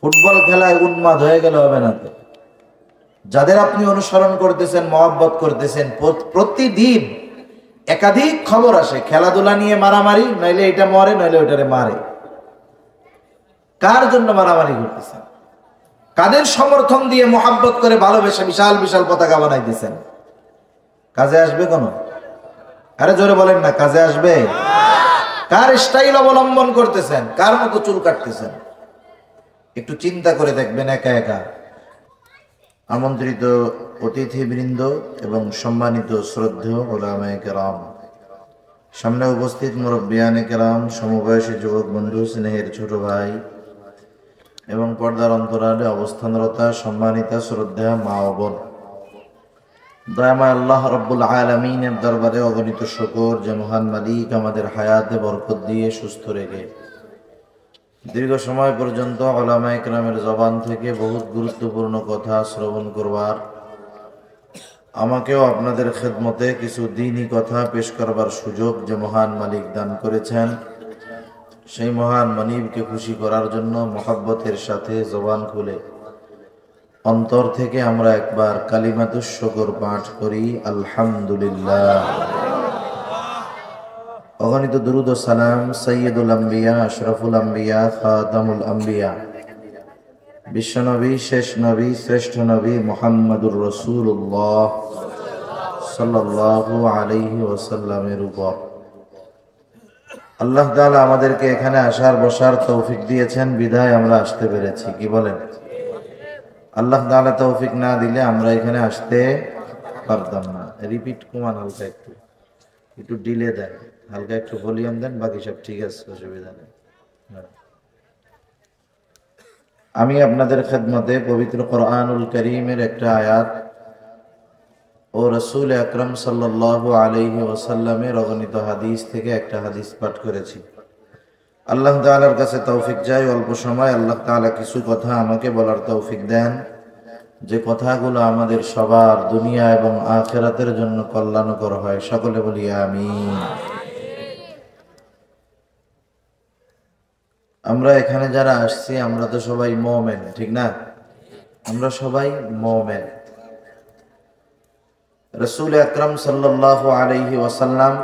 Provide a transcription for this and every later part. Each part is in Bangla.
ফুটবল খেলায় উন্মাদ হয়ে গেলে হবে না তো। যাদের আপনি অনুসরণ করতেছেন, মহব্বত করতেছেন, প্রতিদিন একাধিক খবর আসে খেলাধুলা নিয়ে মারামারি, নইলে এটা মরে নইলে ওইটারে মারে। কার জন্য মারামারি করতেছেন? কাদের সমর্থন দিয়ে মহব্বত করে ভালোবেসে বিশাল বিশাল পতাকা বানাইতেছেন? কাজে আসবে কোনো? আরে জোরে বলেন না, কাজে আসবে? কার স্টাইল অবলম্বন করতেছেন? কার মতো চুল কাটতেছেন? একটু চিন্তা করে দেখবেন একা একা। আমন্ত্রিত অতিথিবৃন্দ এবং সম্মানিত শ্রদ্ধেয় উলামায়ে কেরাম, সামনে উপস্থিত মুরব্বিয়ানে কেরাম, সমবয়সী যুবক বন্ধু, স্নেহের ছোট ভাই এবং পর্দার অন্তরালে অবস্থানরতা সম্মানিতা শ্রদ্ধা মা ও বোন, দয়াময় আল্লাহ রাব্বুল আলামিনের দরবারে অগণিত শুকর যে মহান মালিক আমাদের হায়াতে বরকত দিয়ে সুস্থ রেখে দীর্ঘ সময় পর্যন্ত উলামায়ে কেরামের জবান থেকে বহুত গুরুত্বপূর্ণ কথা শ্রবণ করবার, আমাকেও আপনাদের খেদমতে কিছু দ্বীনি কথা পেশ করবার সুযোগ যে মহান মালিক দান করেছেন, সেই মহান মালিককে খুশি করার জন্য মহব্বতের সাথে জবান খুলে অন্তর থেকে আমরা একবার কালিমাতুশ শুকর পাঠ করি, আলহামদুলিল্লাহ। অগণিত দুরুদ ও সালাম সাইয়্যিদুল আম্বিয়া, আশরাফুল আম্বিয়া, খাতামুল আম্বিয়া, বিশ্বনবী, শেষ নবী, শ্রেষ্ঠ নবী মুহাম্মদুর রাসূলুল্লাহ সাল্লাল্লাহু আলাইহি ওয়াসাল্লামের উপর আল্লাহ তাআলা আমাদেরকে এখানে আসার বসার তৌফিক দিয়েছেন, বিধায় আমরা আসতে পেরেছি। কি বলেন? আল্লাহ তাআলা তৌফিক না দিলে আমরা এখানে আসতে পারতাম না। রিপিট কমান, হালকা একটু ডিলে দেন, হালকা একটু ভলিউম দেন, বাকি সব ঠিক আছে, অসুবিধা নেই। আমি আপনাদের খেদমতে পবিত্র কোরআনুল কারীমের একটা আয়াত ও রাসূল আকরাম সাল্লাল্লাহু আলাইহি ওয়াসাল্লামের অগণিত হাদিস থেকে একটা হাদিস পাঠ করেছি। আল্লাহ তাআলার কাছে তৌফিক চাই, অল্প সময় আল্লাহ তাআলা কিছু কথা আমাকে বলার তৌফিক দেন, যে কথাগুলো আমাদের সবার দুনিয়া এবং আখিরাতের জন্য কল্যাণকর হয়। সকলে বলি আমিন। আমরা এখানে যারা আসছি আমরা তো সবাই মুমিন, ঠিক না? আমরা সবাই মুমিন। রাসূল আকরাম সাল্লাল্লাহু আলাইহি ওয়াসাল্লাম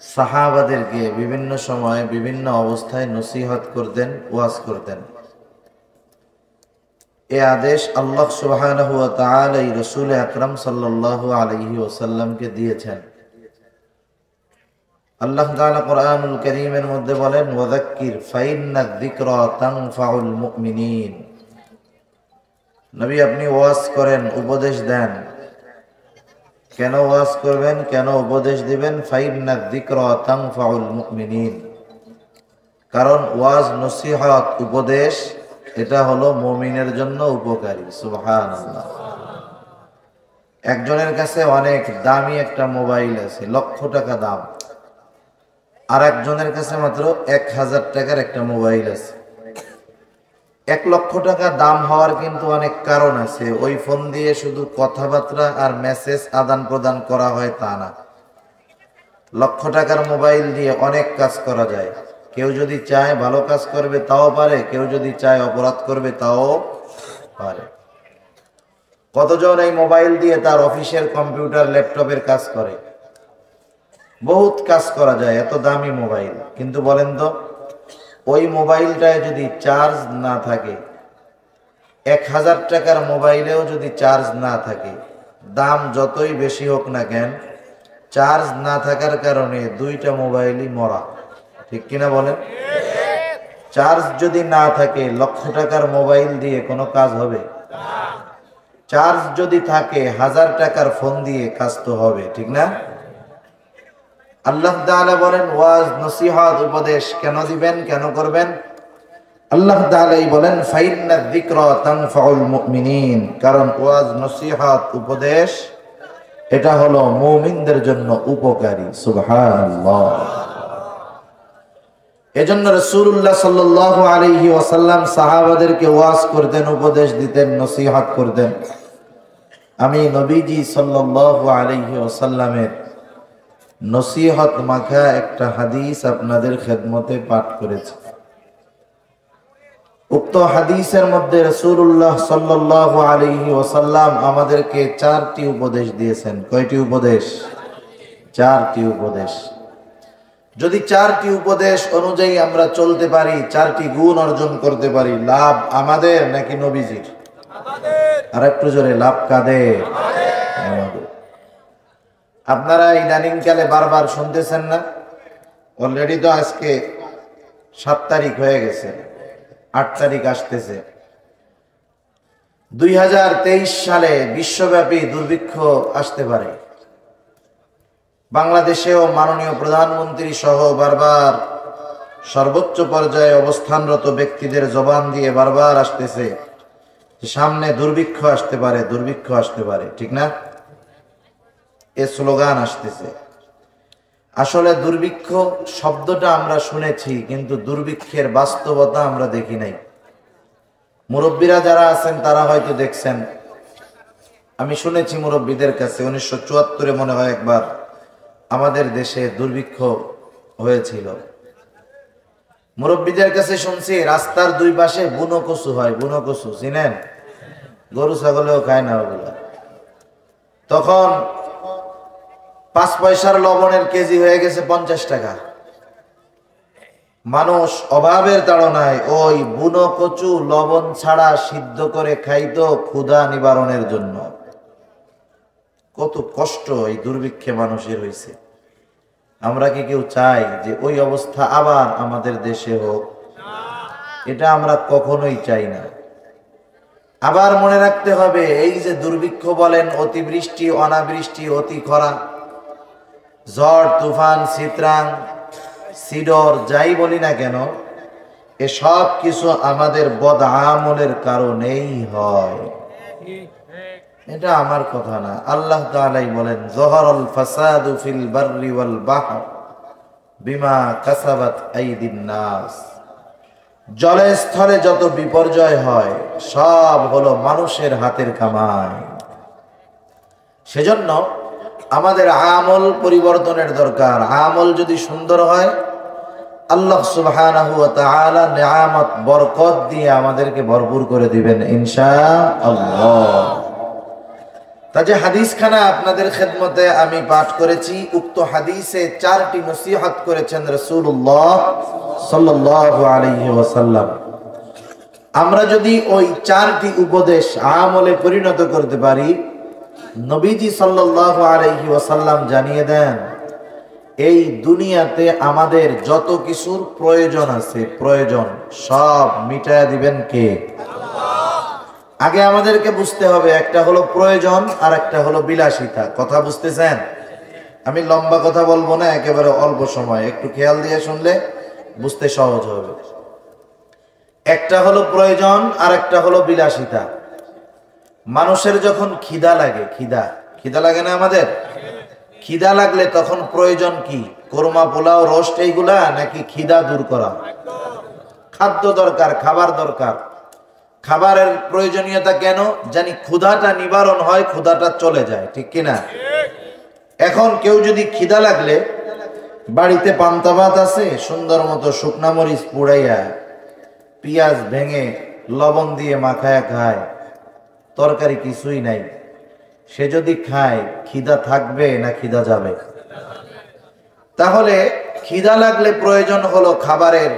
সাহাবাদেরকে বিভিন্ন সময় বিভিন্ন অবস্থায় নসিহত করতেন, ওয়াজ করতেন। এই আদেশ আল্লাহ সুবহানাহু ওয়া তাআলা রাসূল আকরাম সাল্লাল্লাহু আলাইহি ওয়াসাল্লামকে দিয়েছেন। আল্লাহ তাআলা কোরআনুল কারীমের মধ্যে বলেন, ওয়াযাক্কির ফাইন্নায যিকরা তানফাউল মুমিনিন। নবী আপনি ওয়াজ করেন, উপদেশ দেন। কেন ওয়াজ করবেন, কেন উপদেশ দিবেন? ফাইন্নায যিকরা তানফাউল মুমিনিন, কারণ ওয়াজ, নসিহত, উপদেশ এটা হলো মুমিনের জন্য উপকারী। সুবহানাল্লাহ। একজনের কাছে অনেক দামি একটা মোবাইল আছে, লক্ষ টাকা দাম, আর একজনের কাছে মাত্র 1000 টাকার একটা মোবাইল আছে। 1 লক্ষ টাকা দাম হওয়ার কিন্তু অনেক কারণ আছে। ওই ফোন দিয়ে শুধু কথাবার্তা আর মেসেজ আদান প্রদান করা হয় তা না। লক্ষ টাকার মোবাইল দিয়ে অনেক কাজ করা যায়। কেউ যদি চায় ভালো কাজ করবে তাও পারে, কেউ যদি চায় অপরাধ করবে তাও পারে। কতজন এই মোবাইল দিয়ে তার অফিসের কম্পিউটার, ল্যাপটপের কাজ করে? বহুত কাজ করা যায়, এত দামি মোবাইল। কিন্তু বলেন তো, ওই মোবাইলটায় যদি চার্জ না থাকে, 1000 টাকার মোবাইলেও যদি চার্জ না থাকে, দাম যতই বেশি হোক না কেন, চার্জ না থাকার কারণে দুইটা মোবাইলই মরা। ঠিক কিনা বলেন? চার্জ যদি না থাকে, লক্ষ টাকার মোবাইল দিয়ে কোনো কাজ হবে? চার্জ যদি থাকে, 1000 টাকার ফোন দিয়ে কাজ তো হবে, ঠিক না? আল্লাহ তাআলা বলেন, ওয়াজ, নসিহত, উপদেশ কেন দিবেন, কেন করবেন? আল্লাহ তাআলাই বলেন, ফাইন্নায যিকরা তানফাউল মুমিনিন, কারণ ওয়াজ, নসিহত, উপদেশ এটা হলো মুমিনদের জন্য উপকারী। সুবহানাল্লাহ। এজন্য রাসূলুল্লাহ সাল্লাল্লাহু আলাইহি ওয়াসাল্লাম সাহাবাদেরকে ওয়াজ করতেন, উপদেশ দিতেন, নসিহত করতেন। আমি নবীজি সাল্লাল্লাহু আলাইহি ওয়াসাল্লামের নসিহত মাখা একটা হাদিস আপনাদের খেদমতে পাঠ করেছি। উক্ত হাদিসের মধ্যে রাসূলুল্লাহ সাল্লাল্লাহু আলাইহি ওয়াসাল্লাম আমাদেরকে 4টি উপদেশ দিয়েছেন। কয়টি উপদেশ? 4টি উপদেশ। যদি 4টি উপদেশ অনুযায়ী আমরা চলতে পারি, 4টি গুণ অর্জন করতে পারি, লাভ আমাদের নাকি নবীজির? আর একটু জোরে, লাভ কাদের? আমাদের। আপনারা ইদানিং কালে বারবার শুনতেছেন না? অলরেডি তো আজকে 7 তারিখ হয়ে গেছে, 8 তারিখ আসতেছে। 2023 সালে বিশ্বব্যাপী দুর্ভিক্ষ আসতে পারে। বাংলাদেশেও মাননীয় প্রধানমন্ত্রী সহ বারবার সর্বোচ্চ পর্যায়ে অবস্থানরত ব্যক্তিদের জবান দিয়ে বারবার আসতেছে যে সামনে দুর্ভিক্ষ আসতে পারে, দুর্ভিক্ষ আসতে পারে, ঠিক না? এ স্লোগান আসতেছে। আসলে দুর্ভিক্ষ শব্দটা আমরা শুনেছি, কিন্তু দুর্ভিক্ষের বাস্তবতা আমরা দেখি নাই। মুরব্বীরা যারা আছেন তারা হয়তো দেখছেন। আমি শুনেছি মুরব্বীদের কাছে 1974-এ মনে হয় একবার আমাদের দেশে দুর্ভিক্ষ হয়েছিল। মুরব্বীদের কাছে শুনছি রাস্তার 2 পাশে বুনো কচু হয়। বুনো কচু চিনেন? গরু ছাগলেও খায় না ওগুলা। তখন 5 পয়সার লবণের কেজি হয়ে গেছে 50 টাকা। মানুষ অভাবের তাড়নায় ওই বুনো কচু লবণ ছাড়া সিদ্ধ করে খাইতো ক্ষুধা নিবারণের জন্য। কত কষ্ট এই দুর্ভিক্ষে মানুষের হয়েছে। আমরা কি কেউ চাই যে ওই অবস্থা আবার আমাদের দেশে হোক? এটা আমরা কখনোই চাই না। আবার মনে রাখতে হবে, এই যে দুর্ভিক্ষ বলেন, অতিবৃষ্টি, অনাবৃষ্টি, অতি খরা, ঝড় তুফান, চিত্রাং, সিডর, যাই বলি না কেন, এসব কিছু আমাদের বদ আমলের কারণেই হয়। এটা আমার কথা না, আল্লাহ তাআলাই বলেন, যহরাল ফাসাদু ফিল বাররি ওয়াল বাহর বিমা কাসাবাত আইদিন নাস। জলে স্থলে যত বিপর্যয় হয় সব হলো মানুষের হাতের কামাই। সেজন্য আমাদের আমল পরিবর্তনের দরকার। আমল যদি সুন্দর হয়, আল্লাহ সুবহানাহু ওয়া তাআলা নিয়ামত বরকত দিয়ে আমাদেরকে ভরপুর করে দিবেন ইনশাআল্লাহ। তা যে হাদিসখানা আপনাদের খেদমতে আমি পাঠ করেছি, উক্ত হাদিসে 4টি নসিহত করেছেন রাসূলুল্লাহ সাল্লাল্লাহু আলাইহি ওয়াসাল্লাম। আমরা যদি ওই 4টি উপদেশ আমলে পরিণত করতে পারি, নবীজি সাল্লাল্লাহু আলাইহি ওয়াসাল্লাম জানিয়ে দেন, এই দুনিয়াতে আমাদের যত কিছুর প্রয়োজন আছে, প্রয়োজন সব মিটায়া দিবেন কে? আগে আমাদেরকে বুঝতে হবে, একটা হলো প্রয়োজন আর একটা হলো বিলাসিতা। কথা বুঝতেছেন? আমি লম্বা কথা বলবো না, একেবারে অল্প সময়, একটু খেয়াল দিয়ে শুনলে বুঝতে সহজ হবে। একটা হলো প্রয়োজন আর একটা হলো বিলাসিতা। মানুষের যখন খিদা লাগে, খিদা লাগে না আমাদের? খিদা লাগলে তখন প্রয়োজন কি? কোরমা, পোলাও, রোস্ট এইগুলা, নাকি খিদা দূর করা? খাদ্য দরকার, খাবার দরকার। খাবারের প্রয়োজনীয়তা কেন? জানি ক্ষুধাটা নিবারণ হয়, ক্ষুধাটা চলে যায়, ঠিক কিনা? এখন কেউ যদি খিদা লাগলে বাড়িতে পান্তা ভাত আছে, সুন্দর মতো শুকনা মরিচ পুড়াইয়া পেঁয়াজ ভেঙে লবণ দিয়ে মাখায়া খায়, তরকারি কিছুই নাই, সে যদি খায় খিদা থাকবে না খিদা যাবে? তাহলে খিদা লাগলে প্রয়োজন হলো খাবারের,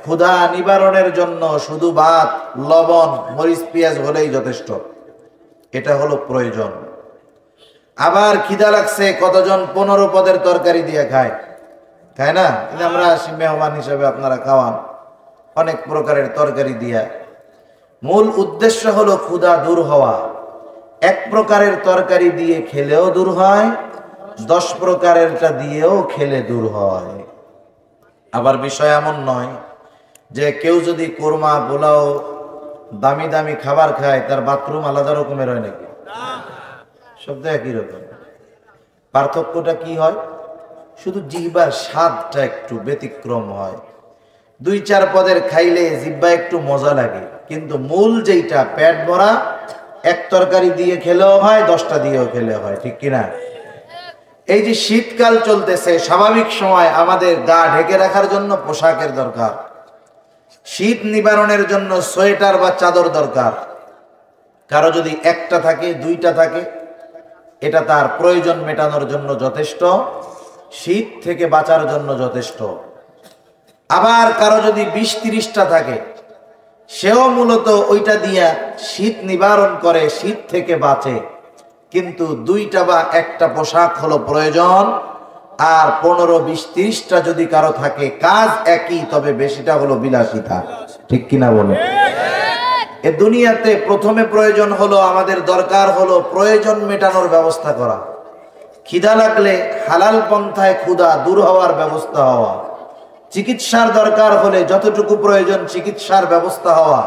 ক্ষুধা নিবারণের জন্য শুধু ভাত, লবণ, মরিচ, পেঁয়াজ হলেই যথেষ্ট। এটা হলো প্রয়োজন। আবার খিদা লাগছে, কতজন 15 পদের তরকারি দিয়ে খায় না? কিন্তু আমরা আসি মেহমান হিসেবে, আপনারা খাওয়ান অনেক প্রকারের তরকারি দিয়া। মূল উদ্দেশ্য হলো ক্ষুধা দূর হওয়া। 1 প্রকারের তরকারি দিয়ে খেলেও দূর হয়, 10 প্রকারেরটা দিয়েও খেলে দূর হয়। আবার বিষয় এমন নয় যে কেউ যদি কোরমা, পোলাও, দামি দামি খাবার খায় তার বাথরুম আলাদা রকমের হয় নাকি? সব তো একই রকম। পার্থক্যটা কি হয়? শুধু জিহ্বার স্বাদটা একটু ব্যতিক্রম হয়। 2-4 পদের খাইলে জিহ্বা একটু মজা লাগে, কিন্তু মূল যেইটা পেট ভরা, 1 তরকারি দিয়ে খেলেও হয়, 10টা দিয়েও খেলে হয়, ঠিক কিনা? এই যে শীতকাল চলতেছে, স্বাভাবিক সময় আমাদের গা ঢেকে রাখার জন্য পোশাকের দরকার। শীত নিবারণের জন্য সোয়েটার বা চাদর দরকার। কারো যদি একটা থাকে, দুইটা থাকে, এটা তার প্রয়োজন মেটানোর জন্য যথেষ্ট, শীত থেকে বাঁচার জন্য যথেষ্ট। আবার কারো যদি 20-30টা থাকে, সেও মূলত ওইটা দিয়া শীত নিবারণ করে, শীত থেকে বাঁচে। কিন্তু দুইটা বা একটা পোশাক হলো প্রয়োজন। আর 15-20-30টা যদি কারো থাকে, কাজ একই, তবে বেশিটা হলো বিলাসিতা। ঠিক কিনা বলে? এ দুনিয়াতে প্রথমে প্রয়োজন হলো, আমাদের দরকার হলো প্রয়োজন মেটানোর ব্যবস্থা করা। খিদা লাগলে হালাল পন্থায় ক্ষুধা দূর হওয়ার ব্যবস্থা হওয়া। চিকিৎসার দরকার হলে যতটুকু প্রয়োজন চিকিৎসার ব্যবস্থা হওয়া।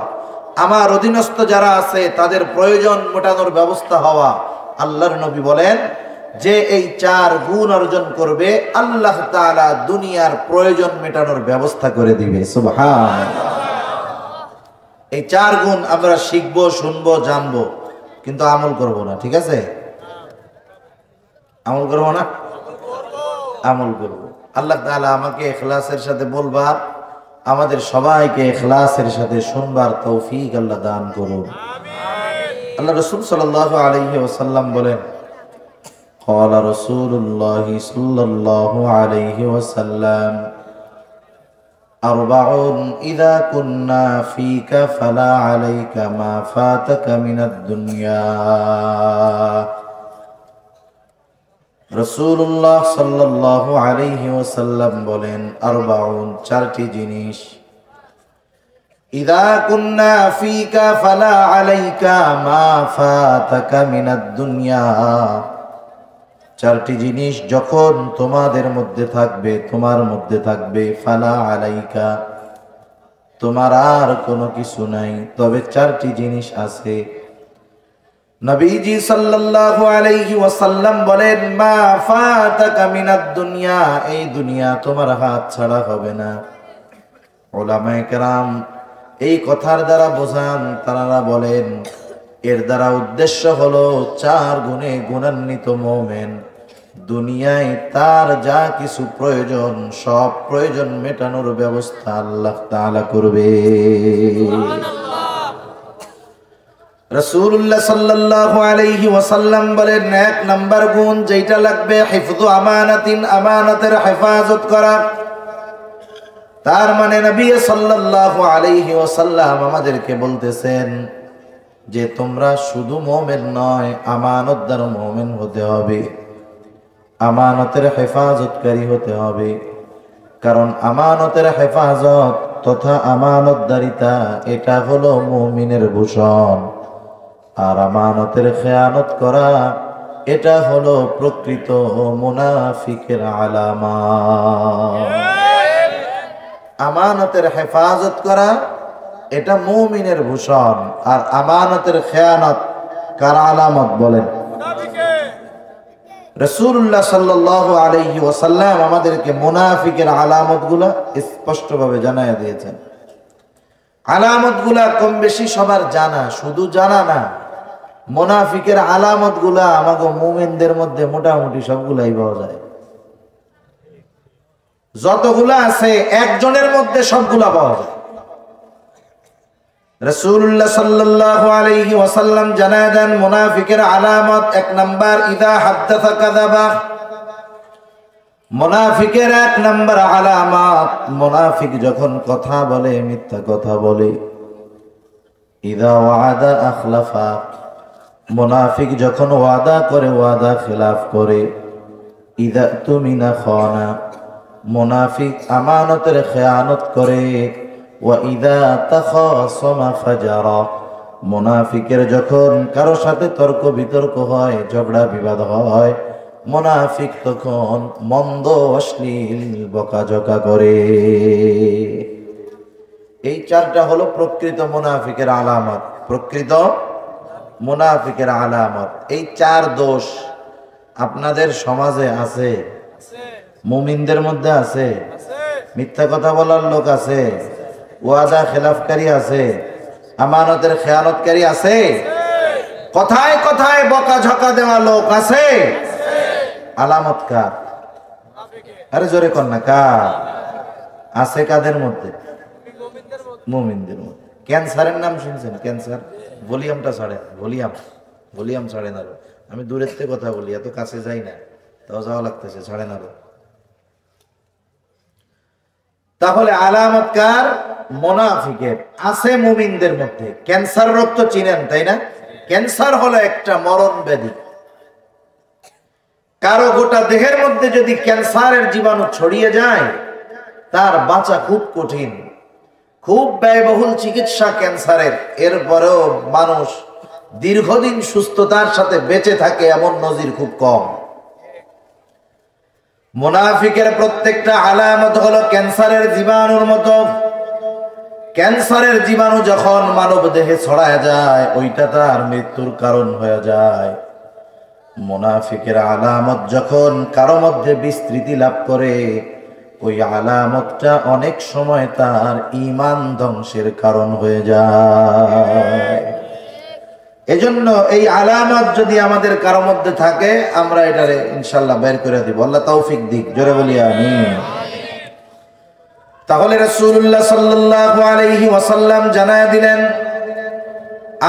আমার অধীনস্থ যারা আছে তাদের প্রয়োজন মেটানোর ব্যবস্থা হওয়া। আল্লাহর নবী বলেন, যে এই 4 গুণ অর্জন করবে, আল্লাহ তাআলা দুনিয়ার প্রয়োজন মেটানোর ব্যবস্থা করে দিবে। সুবহানাল্লাহ। এই 4 গুণ আমরা শিখবো, শুনবো, জানবো, কিন্তু আমল করব না। ঠিক আছে? আমল করব না? আমল করব। আল্লাহ তাআলা আমাকে ইখলাসের সাথে বলবার, আমাদের সবাইকে ইখলাসের সাথে শুনবার তৌফিক আল্লাহ দান করুন। আল্লাহ রাসূল সাল্লাল্লাহু আলাইহি ওয়াসাল্লাম বলেন, قال رسول الله صلى الله عليه وسلم أربع إذا كنا فيك فلا عليك ما فاتك من الدنيا। রাসূলুল্লাহ সাল্লাল্লাহু আলাইহি ওয়াসাল্লাম বলেন, আরবাউন, 4টি জিনিস, ইযা কুন্না ফিকা ফালা আলাইকা মা ফাতাকা মিনাদ দুনিয়া। 4টি জিনিস যখন তোমাদের মধ্যে থাকবে, তোমার মধ্যে থাকবে, ফালা আলাইকা, তোমার আর কোনো কিছু নাই, তবে 4টি জিনিস আছে। নবীজি সাল্লাল্লাহু আলাইহি ওয়াসাল্লাম বলেন, মা ফাতাকা মিনাদ দুনিয়া, এই দুনিয়া তোমার হাত ছাড়া হবে না। উলামায়ে কেরাম এই কথার দ্বারা বোঝান, তারা বলেন এর দ্বারা উদ্দেশ্য হলো 4 গুণে গুণান্বিত মুমিন দুনিয়ায় তার যা কিছু প্রয়োজন, সব প্রয়োজন মেটানোর ব্যবস্থা আল্লাহ তাআলা করবে। রাসূলুল্লাহ সাল্লাল্লাহু আলাইহি ওয়াসাল্লাম বলেন, 1 নাম্বার গুণ যেটা লাগবে, হিফযু আমানাতিন, আমানতের হেফাজত করা। তার মানে নবী সাল্লাল্লাহু আলাইহি ওয়াসাল্লাম আমাদেরকে বলতেছেন যে তোমরা শুধু মুমিন নয়, আমানতদার মুমিন হতে হবে, আমানতের হেফাজতকারী হতে হবে। কারণ আমানতের হেফাজত তথা আমানতদারিতা এটা হলো মুমিনের ভূষণ, আর আমানতের খেয়ানত করা এটা হলো প্রকৃত মুনাফিকের আলামত। আমানতের হেফাজত করা এটা মুমিনের ভূষণ, আর আমানতের খেয়ানত কার আলামত বলেন? রাসূলুল্লাহ সাল্লাল্লাহু আলাইহি ওয়াসাল্লাম আমাদেরকে মুনাফিকের আলামতগুলো স্পষ্টভাবে জানায়া দিয়েছেন। আলামতগুলা কম বেশি সবার জানা, শুধু জানা না, মুনাফিকের আলামতগুলা আমাগো মুমিনদের মধ্যে মোটামুটি সবগুলাই পাওয়া যায়। যতগুলা আছে একজনের মধ্যে সবগুলা পাওয়া যায়। রাসূলুল্লাহ সাল্লাল্লাহু আলাইহি ওয়াসাল্লাম জানায় দেন মুনাফিকের আলামত 1 নাম্বার, ইদা হাদ্দাসা কাযাবা। মুনাফিকের 1 নাম্বার আলামত, মুনাফিক যখন কথা বলে মিথ্যা কথা বলে। ইদা ওয়াদা আখলাফা, মুনাফিক যখন ওয়াদা করে ওয়াদা খিলাফ করে। ইদা তুমিনা খানা, মুনাফিক আমানতের খেয়ানত করে। ওয়া ইদা তাখাসামা ফাজারা, মুনাফিকের যখন কারো সাথে তর্ক বিতর্ক হয়, ঝগড়া বিবাদ হয়, মুনাফিক তখন মন্দ অশ্লীল বকাঝকা করে। এই 4টা হলো প্রকৃত মুনাফিকের আলামত, প্রকৃত মুনাফিকের আলামত। এই 4 দোষ আপনাদের সমাজে আছে, মুমিনদের মধ্যে আছে। মিথ্যা কথা বলার লোক আছে, ওয়াদা খেলাফকারী আছে, আমানতের খেয়ানতকারী আছে, কথায় কথায় বকাঝকা দেওয়া লোক আছে। আলামত কার? আরে জোরে কর না, কার আছে? কাদের মধ্যে? মুমিনদের মধ্যে। ক্যান্সারের নাম শুনছেন? ক্যান্সার ভলিউমটা ছাড়ে, ভলিউম ছাড়ে না। আমি দূরের থেকে কথা বলি, এত কাছে যাই না, তাও যাওয়া লাগতেছে, ছাড়ে না। তাহলে আলামত কার? মুনাফিকের। আছে মুমিনদের মধ্যে। ক্যান্সার রোগ তো চিনেন, তাই না? ক্যান্সার হলো একটা মরণ ব্যাধি। কারো গোটা দেহের মধ্যে যদি ক্যান্সারের জীবাণু ছড়িয়ে যায়, তার বাঁচা খুব কঠিন, খুব ব্যয়বহুল চিকিৎসা ক্যান্সারের। এরপরেও মানুষ দীর্ঘদিন সুস্থতার সাথে বেঁচে থাকে এমন নজির খুব কম। মুনাফিকের প্রত্যেকটা আলামত হলো ক্যান্সারের জীবাণুর মতো। ক্যান্সারের জীবাণু যখন মানব দেহে ছড়ায় যায়, ওইটা তার মৃত্যুর কারণ হয়ে যায়। মুনাফিকের আলামত যখন কারো মধ্যে বিস্তৃতি লাভ করে, ওই আলামতটা অনেক সময় তার ঈমান ধ্বংসের কারণ হয়ে যায়। এজন্য এই আলামত যদি আমাদের কারো মধ্যে থাকে, আমরা এটারে ইনশাআল্লাহ বের করে দিব। আল্লাহ তৌফিক দিক, জোরে বলি আমিন। তাহলে রাসূলুল্লাহ সাল্লাল্লাহু আলাইহি ওয়াসাল্লাম জানায় দিলেন,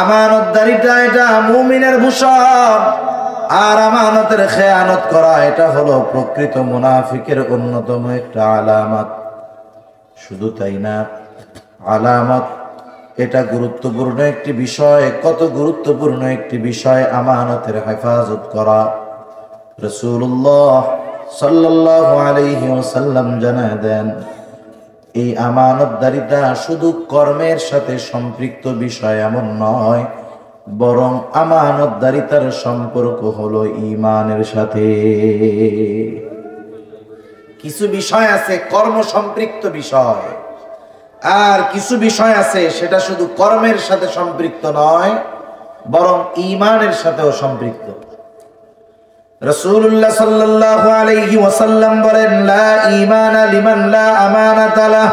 আমানতদারিতা এটা মুমিনের ভূষণ, আর আমানতের খেয়ানত করা এটা হলো প্রকৃত মুনাফিকের অন্যতম একটা আলামত। শুধু তাই না, আলামত এটা গুরুত্বপূর্ণ একটি বিষয়। কত গুরুত্বপূর্ণ একটি বিষয় আমানতের হেফাজত করা। রাসূলুল্লাহ সাল্লাল্লাহু আলাইহি ওয়াসাল্লাম জানায় দেন, এই আমানতদারিতা শুধু কর্মের সাথে সম্পৃক্ত বিষয় এমন নয়, বরং আমানতদারিতার সম্পর্ক হলো ঈমানের সাথে। কিছু বিষয় আছে কর্ম সম্পৃক্ত বিষয়, আর কিছু বিষয় আছে সেটা শুধু কর্মের সাথে সম্পৃক্ত নয়, বরং ঈমানের সাথেও সম্পৃক্ত। রাসূলুল্লাহ সাল্লাল্লাহু আলাইহি ওয়াসাল্লাম বলেন, লা ঈমানা লিমান লা আমানাতা লাহ।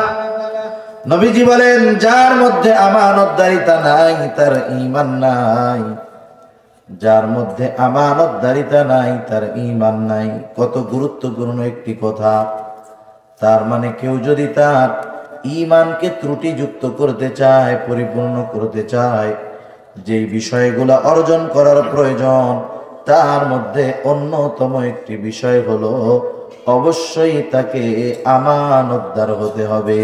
নবীজি বলেন, যার মধ্যে আমানতদারিতা নাই তার ঈমান নাই। যার মধ্যে আমানতদারিতা নাই তার ঈমান নাই। কত গুরুত্বপূর্ণ একটি কথা। তার মানে কেউ যদি তার ঈমানকে ত্রুটিযুক্ত করতে চায়, পরিপূর্ণ করতে চায়, যেই বিষয়গুলো অর্জন করার প্রয়োজন, তার মধ্যে অন্যতম একটি বিষয় হলো অবশ্যই তাকে আমানতদার হতে হবে।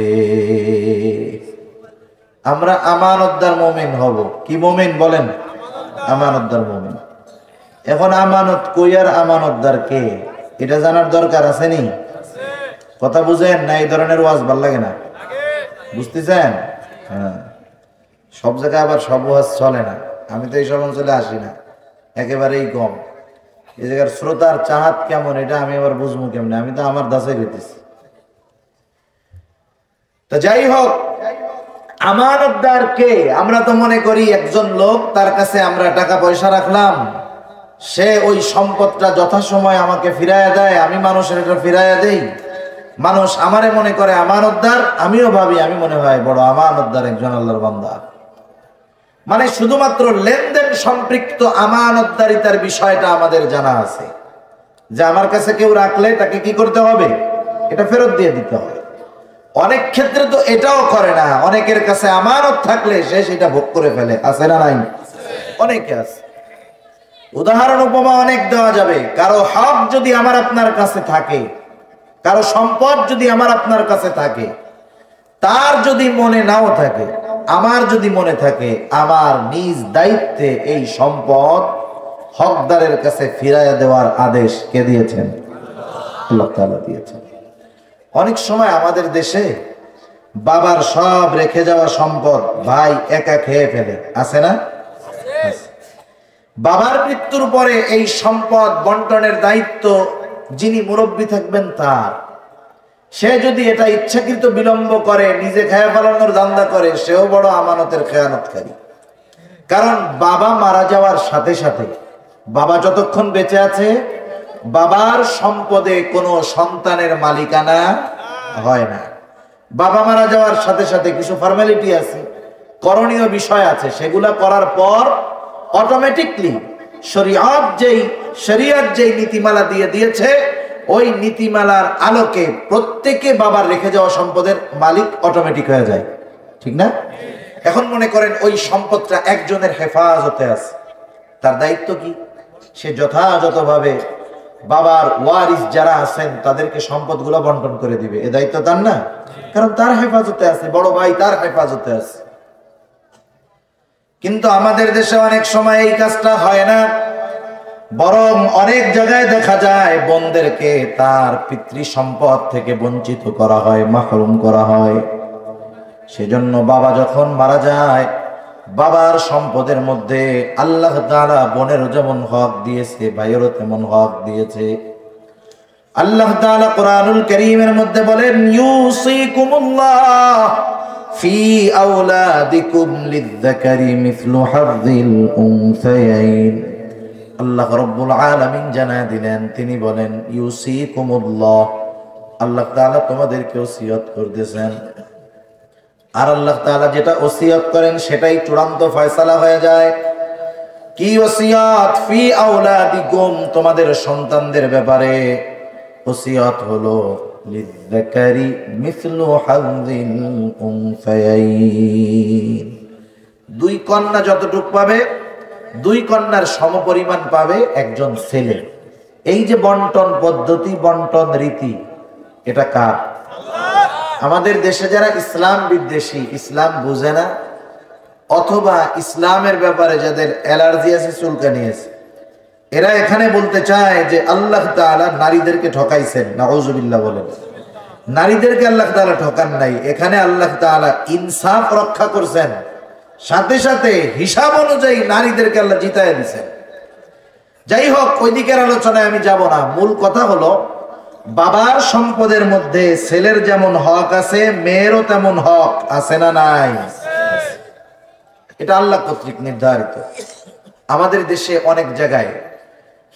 আমরা আমানতদার মুমিন হব। কি মুমিন বলেন? আমানতদার মুমিন। এখন আমানত কই আর আমানতদার কে, এটা জানার দরকার আছে নি? কথা বুঝেন না? এই ধরনের ওয়াজ ভাল লাগে না, বুঝতেছেন? হ্যাঁ, সব জায়গায় আবার সব ওয়াজ চলে না। আমি তো এইসব অঞ্চলে আসি না, একেবারেই কম। এই জায়গার শ্রোতার চাহাত কেমন এটা আমি আবার বুঝবো কেমনে? আমি তো আমার দাসে গেতেছি। তো যাই হোক, আমানতদার কে? আমরা তো মনে করি একজন লোক, তার কাছে আমরা টাকা পয়সা রাখলাম, সে ওই সম্পদটা যথাসময় আমাকে ফিরাইয়া দেয়, আমি মানুষের এটা ফিরাইয়া দেই। মানুষ আমারে মনে করে আমানতদার, আমিও ভাবি আমি মনে হয় বড় আমানতদার একজন আল্লাহর বান্দা। মানে শুধুমাত্র লেনদেন সম্পৃক্ত আমানতদারিতার বিষয়টা আমাদের জানা আছে, যে আমার কাছে কেউ রাখলে তাকে কি করতে হবে? এটা ফেরত দিয়ে দিতে হবে। অনেক ক্ষেত্রে তো এটাও করে না। অনেকের কাছে আমানত থাকলে সে সেটা ভোগ করে ফেলে। আছে না নাই? অনেকে আছে। উদাহরণ উপমা অনেক দেওয়া যাবে। কারো হক যদি আমার আপনার কাছে থাকে, কারো সম্পদ যদি আমার আপনার কাছে থাকে, তার যদি মনে নাও থাকে, আমার যদি মনে থাকে, আমার নিজ দায়িত্বে এই সম্পদ হকদারের কাছে ফিরাইয়া দেওয়ার আদেশ কে দিয়েছেন? আল্লাহ তাআলা দিয়েছেন। অনেক সময় আমাদের দেশে বাবার সব রেখে যাওয়া সম্পদ ভাই একা খেয়ে ফেলে। আছে না? বাবার মৃত্যুর পরে এই সম্পদ বন্টনের দায়িত্ব যিনি মুরব্বী থাকবেন তার। সে যদি এটা ইচ্ছাকৃত বিলম্ব করে, নিজে খেয়ে ফেলানোর ধান্দা করে, সেও বড় আমানতের খেয়ানতকারী। কারণ বাবা মারা যাওয়ার সাথে সাথে, বাবা যতক্ষণ বেঁচে আছে, বাবার সম্পদে কোনো সন্তানের মালিকানা হয় না। বাবা মারা যাওয়ার সাথে সাথে কিছু ফর্মালিটি আছে, করণীয় বিষয় আছে, সেগুলা করার পর অটোমেটিকলি শরীয়ত যেই নীতিমালা দিয়ে দিয়েছে, ওই নীতিমালার আলোকে প্রত্যেকে বাবার রেখে যাওয়া সম্পদের মালিক অটোমেটিক হয়ে যায়। ঠিক না? এখন মনে করেন ওই সম্পদটা একজনের হেফাজতে আছে, তার দায়িত্ব কি? সে যথাযথভাবে বাবার ওয়ারিস যারা আছেন তাদেরকে সম্পদগুলো বন্টন করে দিবে। এ দায়িত্ব তার না? কারণ তার হেফাজতে আছে, বড় ভাই তার হেফাজতে আছে। কিন্তু আমাদের দেশে অনেক সময় এই কাজটা হয় না, বরং অনেক জায়গায় দেখা যায় বোনদেরকে তার পিতৃ সম্পদ থেকে বঞ্চিত করা হয়, মাহরুম করা হয়। সেজন্য বাবা যখন মারা যায়, বাবার সম্পদের মধ্যে আল্লাহ তাআলা বোনেরও যেমন হক দিয়েছে, ভাইয়েরও তেমন হক দিয়েছে। আল্লাহ তাআলা কোরআনুল কারীমের মধ্যে বলেন, ইউসিকুমুল্লাহ ফি আওলাদিকুম লিয-যাকারি মিসলু হাযযিল উনসায়াইন। আল্লাহ রাব্বুল আলামিন জানায় দিলেন, তিনি বলেন ইউসিকুমুল্লাহ, আল্লাহ তাআলা তোমাদেরকে ওসিয়ত করতেছেন। আর আল্লাহ তাআলা যেটা ওসিয়ত করেন সেটাই চূড়ান্ত ফয়সালা হয়ে যায়। কি ওসিয়ত? ফি আওলাদিকুম, তোমাদের সন্তানদের ব্যাপারে ওসিয়ত হলো লিয-যাকারি মিসলু হাযযিল উনসায়াইন। দুই কন্যা যতটুক পাবে, দুই কন্যার সমপরিমাণ পাবে একজন ছেলে। এই যে বন্টন পদ্ধতি, বন্টন রীতি, এটা কার? আমাদের দেশে যারা ইসলাম বিদ্বেষী, ইসলাম বুঝে না, অথবা ইসলামের ব্যাপারে যাদের অ্যালার্জি আছে, চুলকানি আছে, এরা এখানে বলতে চায় যে আল্লাহ তাআলা নারীদেরকে ঠকাইছেন। নাউযুবিল্লাহ বলেন। নারীদেরকে আল্লাহ তাআলা ঠকান নাই, এখানে আল্লাহ তাআলা ইনসাফ রক্ষা করছেন, সাথে সাথে হিসাব অনুযায়ী নারীদেরকে আল্লাহ জিতায় দিচ্ছেন। যাই হোক, ওই দিকের আলোচনায় আমি যাব না। মূল কথা হলো, বাবার সম্পদের মধ্যে ছেলের যেমন হক আছে, মেয়েরও তেমন হক আছে না নাই? এটা আল্লাহ কর্তৃক নির্ধারিত। আমাদের দেশে অনেক জায়গায়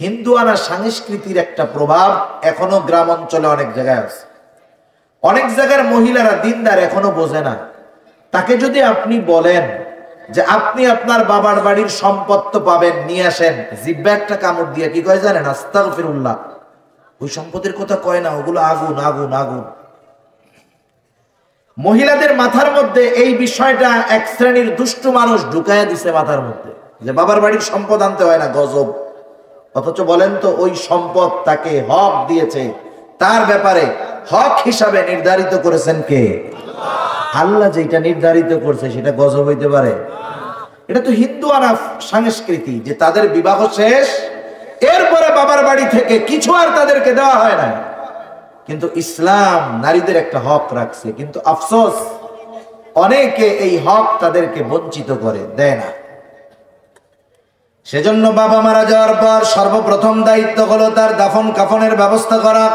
হিন্দুয়ানা সংস্কৃতির একটা প্রভাব এখনো গ্রাম অঞ্চলে অনেক জায়গায় আছে। অনেক জায়গার মহিলারা দিনদার এখনো বোঝে না। তাকে যদি আপনি বলেন যে আপনি আপনার বাবার বাড়ির সম্পদ তো পাবেন, নিয়ে আসেন, জিব্বা একটা কামড় দিয়ে কি কয় জানেন? আস্তাগফিরুল্লাহ। ওই সম্পদের কথা কয় না, ওগুলো আগুন আগুন আগুন। মহিলাদের মাথার মধ্যে এই বিষয়টা এক শ্রেণীর দুষ্টু মানুষ ঢুকাইয়া দিছে মাথার মধ্যে, যে বাবার বাড়ির সম্পদ আনতে হয় না, গজব। অথচ বলেন তো, ওই সম্পদ তাকে হক দিয়েছে, তার ব্যাপারে হক হিসাবে নির্ধারিত করেছেন কে? আল্লাহ। যেটা নির্ধারিত করছে সেটা গজব হইতে পারে? এটা তো হিন্দুয়ানা সংস্কৃতি, যে তাদের বিবাহ শেষ, এরপরে বাবার বাড়ি থেকে কিছু আর তাদেরকে দেওয়া হয় না। কিন্তু ইসলাম নারীদের একটা হক রাখছে, কিন্তু আফসোস অনেকে এই হক তাদেরকে বঞ্চিত করে, দেয় না। সেজন্য বাবা মারা যাওয়ার পর সর্বপ্রথম দায়িত্ব হলো তার দাফন কাফনের ব্যবস্থা করা।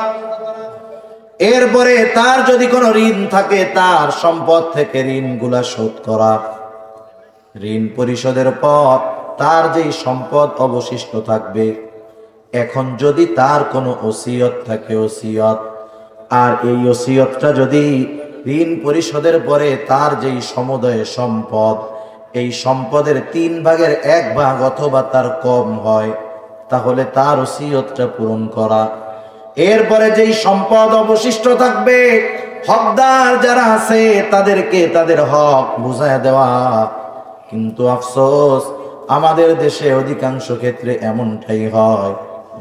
এরপরে তার যদি কোনো ঋণ থাকে, তার সম্পদ থেকে ঋণগুলা শোধ করা। ঋণ পরিশোধের পর তার যেই সম্পদ অবশিষ্ট থাকবে, এখন যদি তার কোনো ওসিয়ত থাকে, ওসিয়ত, আর এই ওসিয়তটা যদি ঋণ পরিশোধের পরে তার যেই সমুদয় সম্পদ, এই সম্পদের 3 ভাগের 1 ভাগ অথবা তার কম হয়, তাহলে তার ওসিয়তটা পূরণ করা। এরপরে যেই সম্পদ অবশিষ্ট থাকবে, হকদার যারা আছে তাদেরকে তাদের হক বুঝায় দেওয়া। কিন্তু আফসোস, আমাদের দেশে অধিকাংশ ক্ষেত্রে এমনটাই হয়,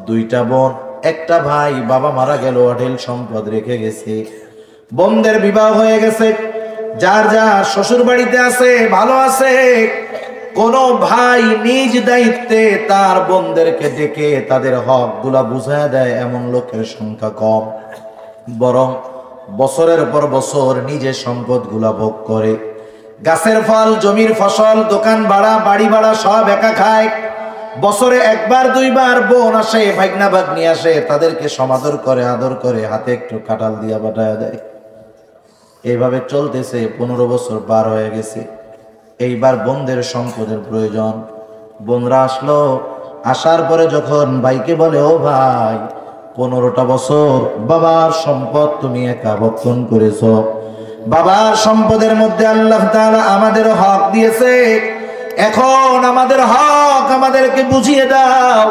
2টা বোন, 1টা ভাই, বাবা মারা গেল, অঢেল সম্পদ রেখে গেছে, বোনদের বিবাহ হয়ে গেছে, যার যার শ্বশুর বাড়িতে আছে, ভালো আছে। কোন ভাই নিজ দায়িত্বে তার বোনদেরকে ডেকে তাদের হক গুলা বুঝায় দেয়, এমন লোকের সংখ্যা কম। বরং বছরের পর বছর নিজের সম্পদ গুলা ভোগ করে, গাছের ফল, জমির ফসল, দোকান ভাড়া, বাড়ি ভাড়া সব একা খায়। বছরে 1বার 2বার বোন আসে, ভাগনা ভাগ্নি আসে, তাদেরকে সমাদর করে, আদর করে, হাতে একটু কাঁঠাল দিয়া পাঠায় দেয়। এইভাবে চলতেছে, 15 বছর পার হয়ে গেছে। এইবার বোনদের সম্পদের প্রয়োজন। বোনরা আসলো, আসার পরে যখন ভাইকে বলে, ও ভাই, 15টা বছর বাবার সম্পদ তুমি একা ভক্ষণ করেছ, বাবার সম্পদের মধ্যে আল্লাহ তাআলা আমাদেরও হক দিয়েছে, এখন আমাদের হক আমাদেরকে বুঝিয়ে দাও।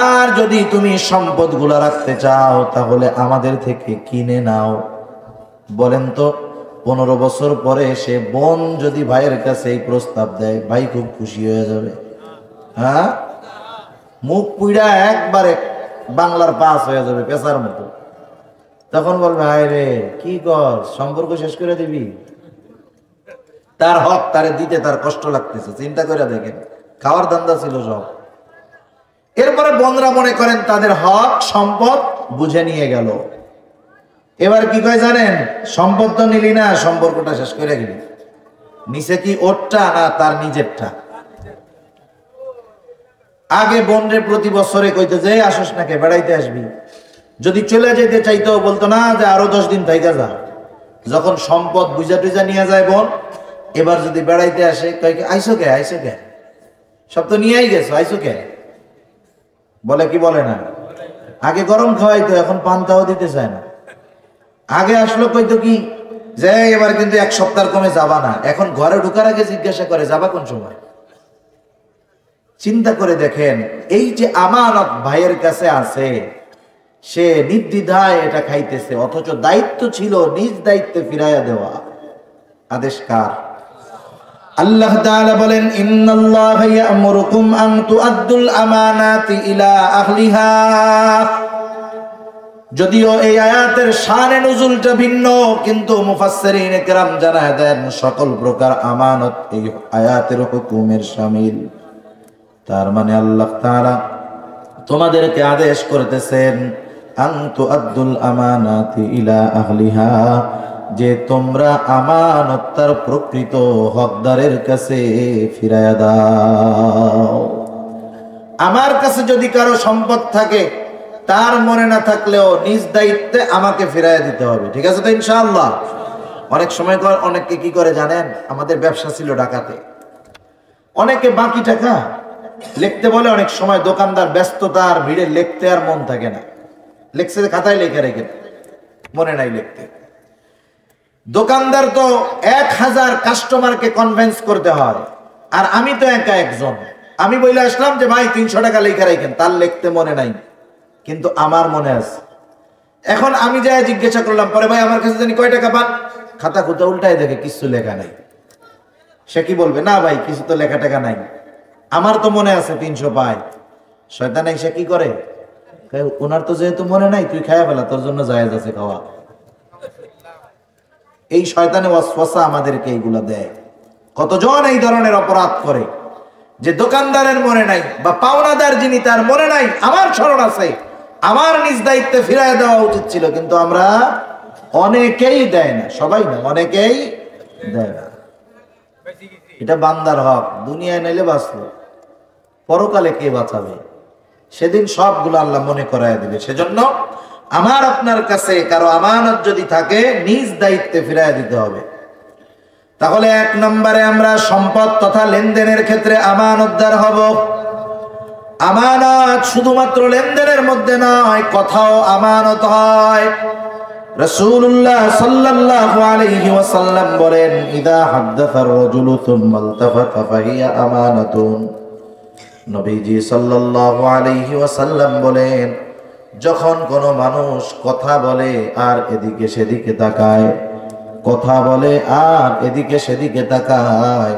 আর যদি তুমি সম্পদগুলো রাখতে চাও, তাহলে আমাদের থেকে কিনে নাও। বলেন তো, 15 বছর পরে সে বোন যদি ভাইয়ের কাছে এই প্রস্তাব দেয়, ভাই খুব খুশি হয়ে যাবে। হ্যাঁ, মুখ পুইড়া একবারে বাংলার পাস হয়ে যাবে পেশার মতো। তখন বলবে, হায় রে কি কর, সম্পর্ক শেষ করে দিবি? তার হক তারে দিতে তার কষ্ট লাগতেছে, চিন্তা করে দেখেন, খাওয়ার ধান্দা ছিল সব। এরপরে বোনরা মনে করেন তাদের হক সম্পদ বুঝে নিয়ে গেল। এবার কি কয় জানেন, সম্পদ তো নিলি না, সম্পর্কটা শেষ করে গেলি। নিচে কি ওরটা না তার নিজেরটা? আগে বোনরে প্রতি বছরে কইতে যে আসস নাকি, বেড়াইতে আসবি। যদি চলে যেতে চাইতো বলতো না যে আরো 10 দিন থাইকা যা। যখন সম্পদ বুঝা টুজা নিয়ে যায় বোন, এবার যদি বেড়াইতে আসে কয় কি আইসো কে, আইসো কে, সব তো নিয়েই গেছো, আইসো কে, বলে কি বলে না? আগে গরম খাওয়াইতো, এখন পান্তাও দিতে চায় না। আগে আসলো কইতো কি যে এবার কিন্তু 1 সপ্তাহ কমে যাবা না, এখন ঘরে ঢুকার আগে জিজ্ঞাসা করে যাবা কোন সময়। চিন্তা করে দেখেন, এই যে আমানত ভাইয়ের কাছে আছে, সে নির্দ্বিধায় এটা খাইতেছে, অথচ দায়িত্ব ছিল নিজ দায়িত্বে ফিরাইয়া দেওয়া। আদেশ কার? আল্লাহ তাআলা বলেন, ইন্নাল্লাহা ইয়া'মুরুকুম আন তু'আদ্দুল আমানাতি ইলা আহলিহা। যদিও এই আয়াতের শানে নুজুলটা ভিন্ন, কিন্তু মুফাসসিরিন কেরাম জানায় দেন সকল প্রকার আমানত এই আয়াতের হুকুমের শামিল। তার মানে আল্লাহ তাআলা তোমাদেরকে আদেশ করতেছেন আন তু'আদ্দুল আমানাতি ইলা আহলিহা, যে তোমরা আমানত তার প্রকৃত হকদারের কাছে ফিরাইয়া দাও। আমার কাছে যদি কারো সম্পদ থাকে, তার মনে না থাকলেও নিজ দায়িত্বে আমাকে ফিরাইয়া দিতে হবে। ঠিক আছে তো ইনশাআল্লাহ? অনেক সময় অনেকে কি করে জানেন, আমাদের ব্যবসা ছিল ঢাকাতে, অনেকে বাকি টাকা লিখতে বলে, অনেক সময় দোকানদার ব্যস্ততার ভিড়ে লিখতে আর মন থাকে না, লিখছে খাতায় লেখা রেখে, মনে নাই লিখতে। দোকানদার তো 1000 কাস্টমারকে কনভিন্স করতে হয়, আর আমি তো একা একজন। আমি বলে আসলাম যে ভাই 300 টাকা লেখা রাখেন, তার লিখতে মনে নাই, কিন্তু আমার মনে আছে। এখন আমি যাই জিজ্ঞাসা করলাম, পরে ভাই আমার কাছে জানি কয় টাকা পান? খাতা খুঁতে উল্টায় দেখে কিছু লেখা নাই। সে কি বলবে, না ভাই কিছু তো লেখা টাকা নাই, আমার তো মনে আছে 300 পাই। শয়তান এসে কি করে, ওনার তো যেহেতু মনে নাই, তুই খাইয়া ফেলা, তোর জন্য জায়েজ আছে খাওয়া। এই শয়তানে ওয়াসওয়াসা আমাদেরকে এইগুলা দেয়। কতজন এই ধরনের অপরাধ করে, যে দোকানদারের মনে নাই বা পাওনাদার যিনি তার মনে নাই, আমার স্মরণ আছে, আমার নিজ দায়িত্বে ফিরায় দেওয়া উচিত ছিল, কিন্তু আমরা অনেকেই দেয় না, সবাই না, অনেকেই দেয় না। এটা বান্দার হক, দুনিয়ায় নাইলে বাঁচলো, পরকালে কে বাঁচাবে? সেদিন সবগুলো আল্লাহ মনে করায় দিবে। সেজন্য আমার আপনার কাছে কারো আমানত যদি থাকে, নিজ দায়িত্বে ফিরায় দিতে হবে। তাহলে 1 নম্বরে আমরা সম্পদ তথা লেনদেনের ক্ষেত্রে আমানতদার হব। আমানত শুধুমাত্র লেনদেনের মধ্যে নয়, কথাও আমানত হয়। রাসূলুল্লাহ সাল্লাল্লাহু আলাইহি ওয়াসাল্লাম বলেন, ইদা হাদাসার রাজুলু সুম্মা ইলতাফাতা ফাহিয়া আমানাতুন। নবীজি সাল্লাল্লাহু আলাইহি ওয়াসাল্লাম বলেন, যখন কোনো মানুষ কথা বলে আর এদিকে সেদিকে তাকায়, কথা বলে আর এদিকে সেদিকে তাকায়,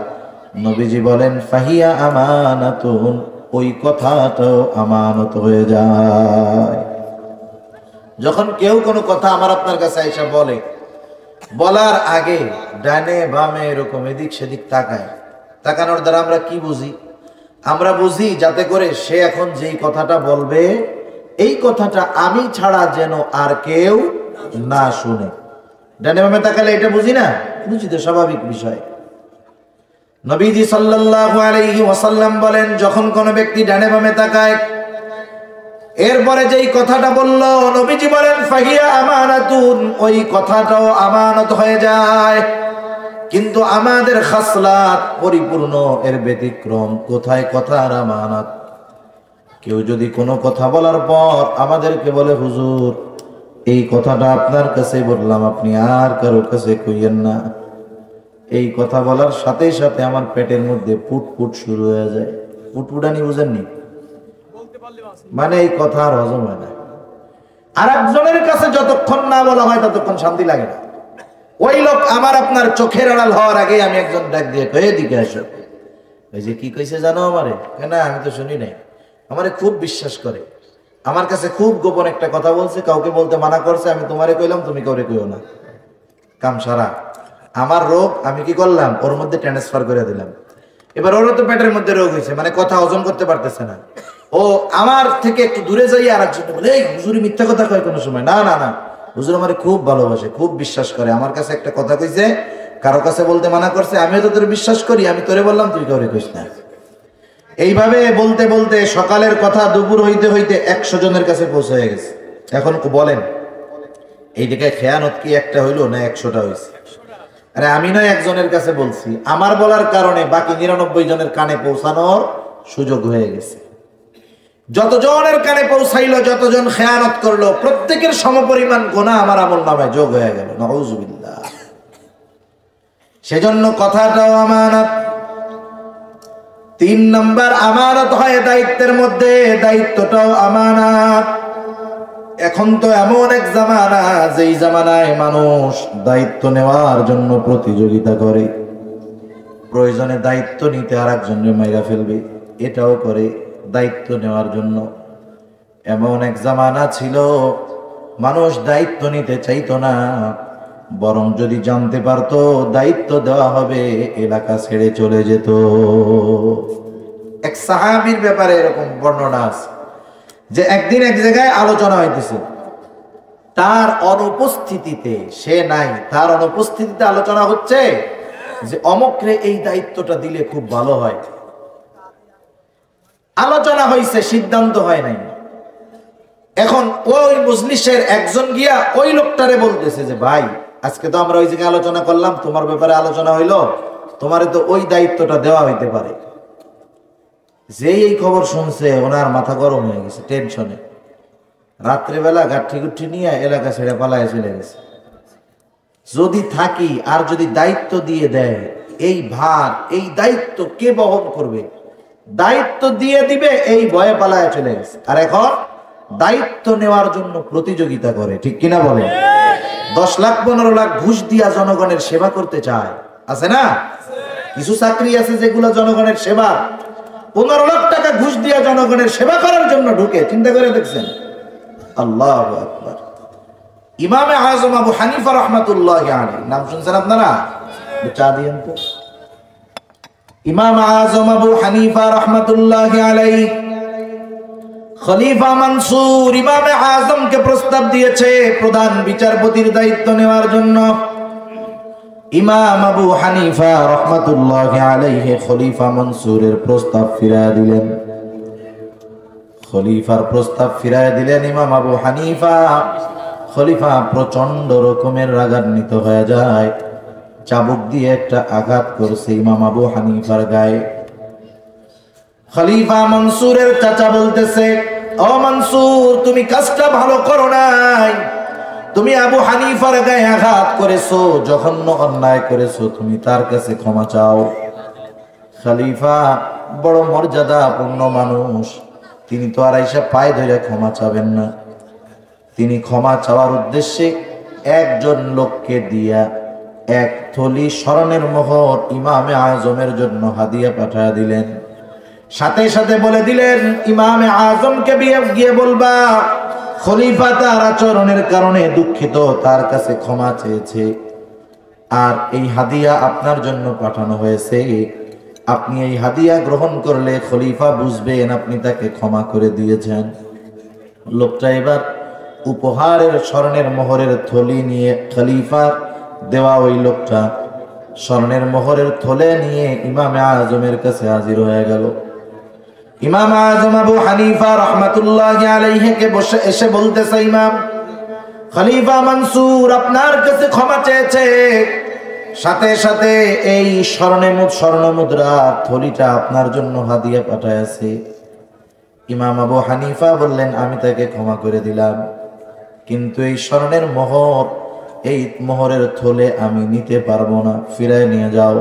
নবীজি বলেন ফাহিয়া আমানাতুন, ওই কথাটাও আমানত হয়ে যায়। যখন কেউ কোনো কথা আমার আপনার কাছে এসে বলে, বলার আগে ডানে বামে এরকম এদিক সেদিক তাকায়, তাকানোর দ্বারা আমরা কি বুঝি? আমরা বুঝি যাতে করে সে এখন যেই কথাটা বলবে, এই কথাটা আমি ছাড়া যেন আর কেউ না শুনে। ডানে বামে তাকালে এটা বুঝি না? বুঝি তো, স্বাভাবিক বিষয়। নবীজি সাল্লাল্লাহু আলাইহি ওয়াসাল্লাম বলেন, যখন কোনো ব্যক্তি ডানে বামে তাকায়, এরপরে যেই কথাটা বলল, নবীজি বলেন ফাহিয়া আমানাতুন, ওই কথাটাও আমানত হয়ে যায়। কিন্তু আমাদের খাসলাত পরিপূর্ণ, এর ব্যতিক্রম। কোথায় কথার আমানত? কেউ যদি কোনো কথা বলার পর আমাদেরকে বলে, হুজুর এই কথাটা আপনার কাছে বললাম, আপনি আর কারো কাছে কইয়েন না, এই কথা বলার সাথে সাথে আমার পেটের মধ্যে ফুটফুট শুরু হয়ে যায়। ফুটফুটানি বুঝেননি? মানে এই কথা আর হজম হয় না। আর একজনের কাছে যতক্ষণ না বলা হয় ততক্ষণ শান্তি লাগে না। ওই লোক আমার আপনার চোখের আড়াল হওয়ার আগে আমি একজন ডাক দিয়ে কয়ে দিকে আসো। ওই যে কি কইছে জানো আমারে? না আমি তো শুনি নাই। আমারে খুব বিশ্বাস করে, আমার কাছে খুব গোপন একটা কথা বলছে, কাউকে বলতে মানা করছে, আমি তোমারে কইলাম তুমি কাউরে কইও না। কাম সারা। আমার রোগ আমি কি করলাম, ওর মধ্যে ট্রান্সফার করে দিলাম। এবার ওরও তো পেটের মধ্যে রোগ হয়েছে, মানে কথা হজম করতে পারতেছে না। ও আমার থেকে একটু দূরে যাই আর একজন বলে এই হুজুরি মিথ্যা কথা কয় কোনো সময়। না না না, হুজুর আমারে খুব ভালোবাসে, খুব বিশ্বাস করে, আমার কাছে একটা কথা কইছে, কারো কাছে বলতে মানা করছে, আমিও তো তোর বিশ্বাস করি, আমি তোরে বললাম তুই কাউরে কইস না। এইভাবে বলতে বলতে সকালের কথা দুপুর হইতে হইতে 100 জনের কাছে পৌঁছে গেছে। এখন বলেন এই দিকে খেয়ানত কি একটা হইলো না 100টা হয়েছে? আরে আমি নয় একজনের কাছে বলছি, আমার বলার কারণে বাকি 99 জনের কানে পৌঁছানোর সুযোগ হয়ে গেছে। যতজনের কানে পৌঁছাইলো, যতজন খেয়ানত করলো, প্রত্যেকের সমপরিমাণ গুনাহ আমার আমলনামায় যোগ হয়ে গেল। নাউযুবিল্লাহ। সেজন্য কথাটাও আমানত। 3 নাম্বার আমানত হয় দায়িত্বের মধ্যে, দায়িত্বটাও আমানত। এখন তো এমন এক জামানা, যেই জামানায় মানুষ দায়িত্ব নেওয়ার জন্য প্রতিযোগিতা করে, প্রয়োজনে দায়িত্ব নিতে আর একজনের মাইরা ফেলবে, এটাও করে দায়িত্ব নেওয়ার জন্য। এমন এক জামানা ছিল মানুষ দায়িত্ব নিতে চাইতো না, বরং যদি জানতে পারতো দায়িত্ব দেওয়া হবে এলাকা ছেড়ে চলে যেত। এক সাহাবীর ব্যাপারে এরকম বর্ণনা আছে যে একদিন এক জায়গায় আলোচনা হইতেছে, তার অনুপস্থিতিতে, সে নাই, তার অনুপস্থিতিতে আলোচনা হচ্ছে যে অমুকরে এই দায়িত্বটা দিলে খুব ভালো হয়। আলোচনা হয়েছে, সিদ্ধান্ত হয় নাই। এখন ওই মজলিসের একজন গিয়া ওই লোকটারে বলতেছে যে ভাই, আজকে তো আমরা ওই জায়গায় আলোচনা করলাম, তোমার ব্যাপারে আলোচনা হইলো, তোমারে তো ওই দায়িত্বটা দেওয়া হইতে পারে। যেই এই খবর শুনছে ওনার মাথা গরম হয়ে গেছে, টেনশনে রাত্রেবেলা গাঠি গুঠি নিয়ে এলাকা ছেড়ে পালায় চলে গেছে। যদি থাকি আর যদি দায়িত্ব দিয়ে দেয়, এই ভার, এই দায়িত্ব কে বহন করবে? দায়িত্ব দিয়ে দিবে এই ভয়ে পালায় চলে গেছে। আর এখন দায়িত্ব নেওয়ার জন্য প্রতিযোগিতা করে, ঠিক কিনা বলে? 10 লাখ 15 লাখ ঘুষ দিয়া জনগণের সেবা করতে চায়, আছে না? কিছু চাকরি আছে যেগুলো জনগণের সেবা, 15 লাখ টাকা ঘুষ দিয়া জনগণের সেবা করার জন্য ঢুকে। চিন্তা করে দেখছেন? আল্লাহু আকবার। ইমামে আযম আবু হানিফা রাহমাতুল্লাহি আলাইহি, নাম শুনছেন আপনারা? চা দিয়েন তো। ইমাম আযম আবু হানিফা রাহমাতুল্লাহি আলাইহি খলিফা মনসুর ইমামে আযমকে প্রস্তাব দিয়েছে প্রধান বিচারপতির দায়িত্ব নেওয়ার জন্য। ইমাম আবু হানিফা রাহমাতুল্লাহি আলাইহি খলিফা মনসুরের প্রস্তাব ফিরায় দিলেন। খলিফার প্রস্তাব ফিরায় দিলেন ইমাম আবু হানিফা। খলিফা প্রচন্ড রকমের রাগান্বিত হয়ে যায়, চাবুক দিয়ে একটা আঘাত করছে ইমাম আবু হানিফার গায়ে। খলিফা মনসুরের চাচা বলতেছে, ও মনসুর, তুমি কাজটা ভালো করো নাই, তুমি আবু হানিফার গায়ে আঘাত করেছো, জঘন্য অন্যায় করেছো, তুমি তার কাছে ক্ষমা চাও। খলিফা বড় মর্যাদাপূর্ণ মানুষ, তিনি তো আর আইসা পায়ে ধরে ক্ষমা চাবেন না। তিনি ক্ষমা চাওয়ার উদ্দেশ্যে একজন লোককে দিয়া 1 থলি স্মরণের মোহর ইমামে আজমের জন্য হাদিয়া পাঠিয়ে দিলেন। সাথে সাথে বলে দিলেন, ইমামে আজমকে গিয়ে বলবা খলিফা তার আচরণের কারণে দুঃখিত, তার কাছে ক্ষমা চেয়েছে, আর এই হাদিয়া আপনার জন্য পাঠানো হয়েছে। আপনি এই হাদিয়া গ্রহণ করলে খলিফা বুঝবেন আপনি তাকে ক্ষমা করে দিয়েছেন। লোকটা এবার উপহারের স্বর্ণের মোহরের থলি নিয়ে, খলিফা দেওয়া ওই লোকটা স্বর্ণের মোহরের থলে নিয়ে ইমামে আজমের কাছে হাজির হয়ে গেল। ইমাম আজম আবু হানিফা রাহমাতুল্লাহি আলাইহি কে বসে এসে বলতেছে, ইমাম, খলিফা মনসুর আপনার কাছে ক্ষমা চেয়েছে, সাথে সাথে এই স্বর্ণ মুদ্রা থলিটা আপনার জন্য হাদিয়া পাঠাইছে। ইমাম আবু হানিফা বললেন, আমি তাকে ক্ষমা করে দিলাম, কিন্তু এই স্বর্ণের মোহর, এই মোহরের থলে আমি নিতে পারবো না, ফিরায় নিয়ে যাও।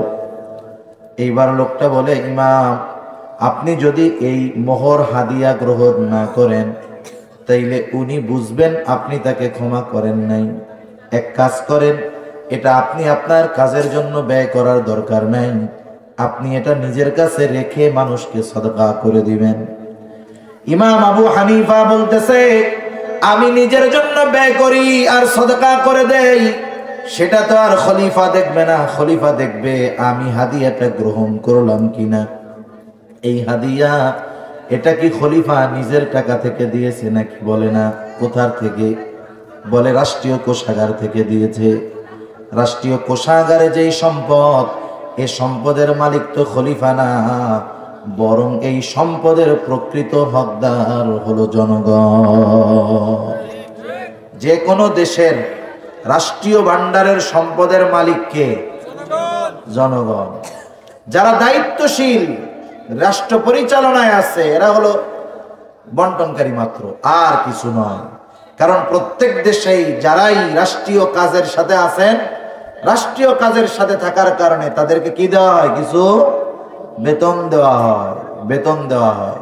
এইবার লোকটা বলে, ইমাম, আপনি যদি এই মোহর হাদিয়া গ্রহণ না করেন তাইলে উনি বুঝবেন আপনি তাকে ক্ষমা করেন নাই। এক কাজ করেন, এটা আপনি আপনার কাজের জন্য ব্যয় করার দরকার নাই, আপনি এটা নিজের কাছে রেখে মানুষকে সদকা করে দিবেন। ইমাম আবু হানিফা বলতেছে, আমি নিজের জন্য ব্যয় করি আর সদকা করে দেই, সেটা তো আর খলিফা দেখবে না। খলিফা দেখবে আমি হাদিয়াটা গ্রহণ করলাম কিনা। এই হাদিয়া এটা কি খলিফা নিজের টাকা থেকে দিয়েছে নাকি? বলে না। কোথার থেকে? বলে রাষ্ট্রীয় কোষাগার থেকে দিয়েছে। রাষ্ট্রীয় কোষাগারে যেই সম্পদ, এই সম্পদের মালিক তো খলিফা না, বরং এই সম্পদের প্রকৃত হকদার হলো জনগণ। যে কোনো দেশের রাষ্ট্রীয় ভান্ডারের সম্পদের মালিক কে? জনগণ। যারা দায়িত্বশীল রাষ্ট্র পরিচালনায় আছে এরা হলো বন্টনকারী মাত্র, আর কিছু নয়। কারণ প্রত্যেক দেশেই যারাই রাষ্ট্রীয় কাজের সাথে আছেন, রাষ্ট্রীয় কাজের সাথে থাকার কারণে তাদেরকে কি দেওয়া হয়? কিছু বেতন দেওয়া হয়, বেতন দেওয়া হয়।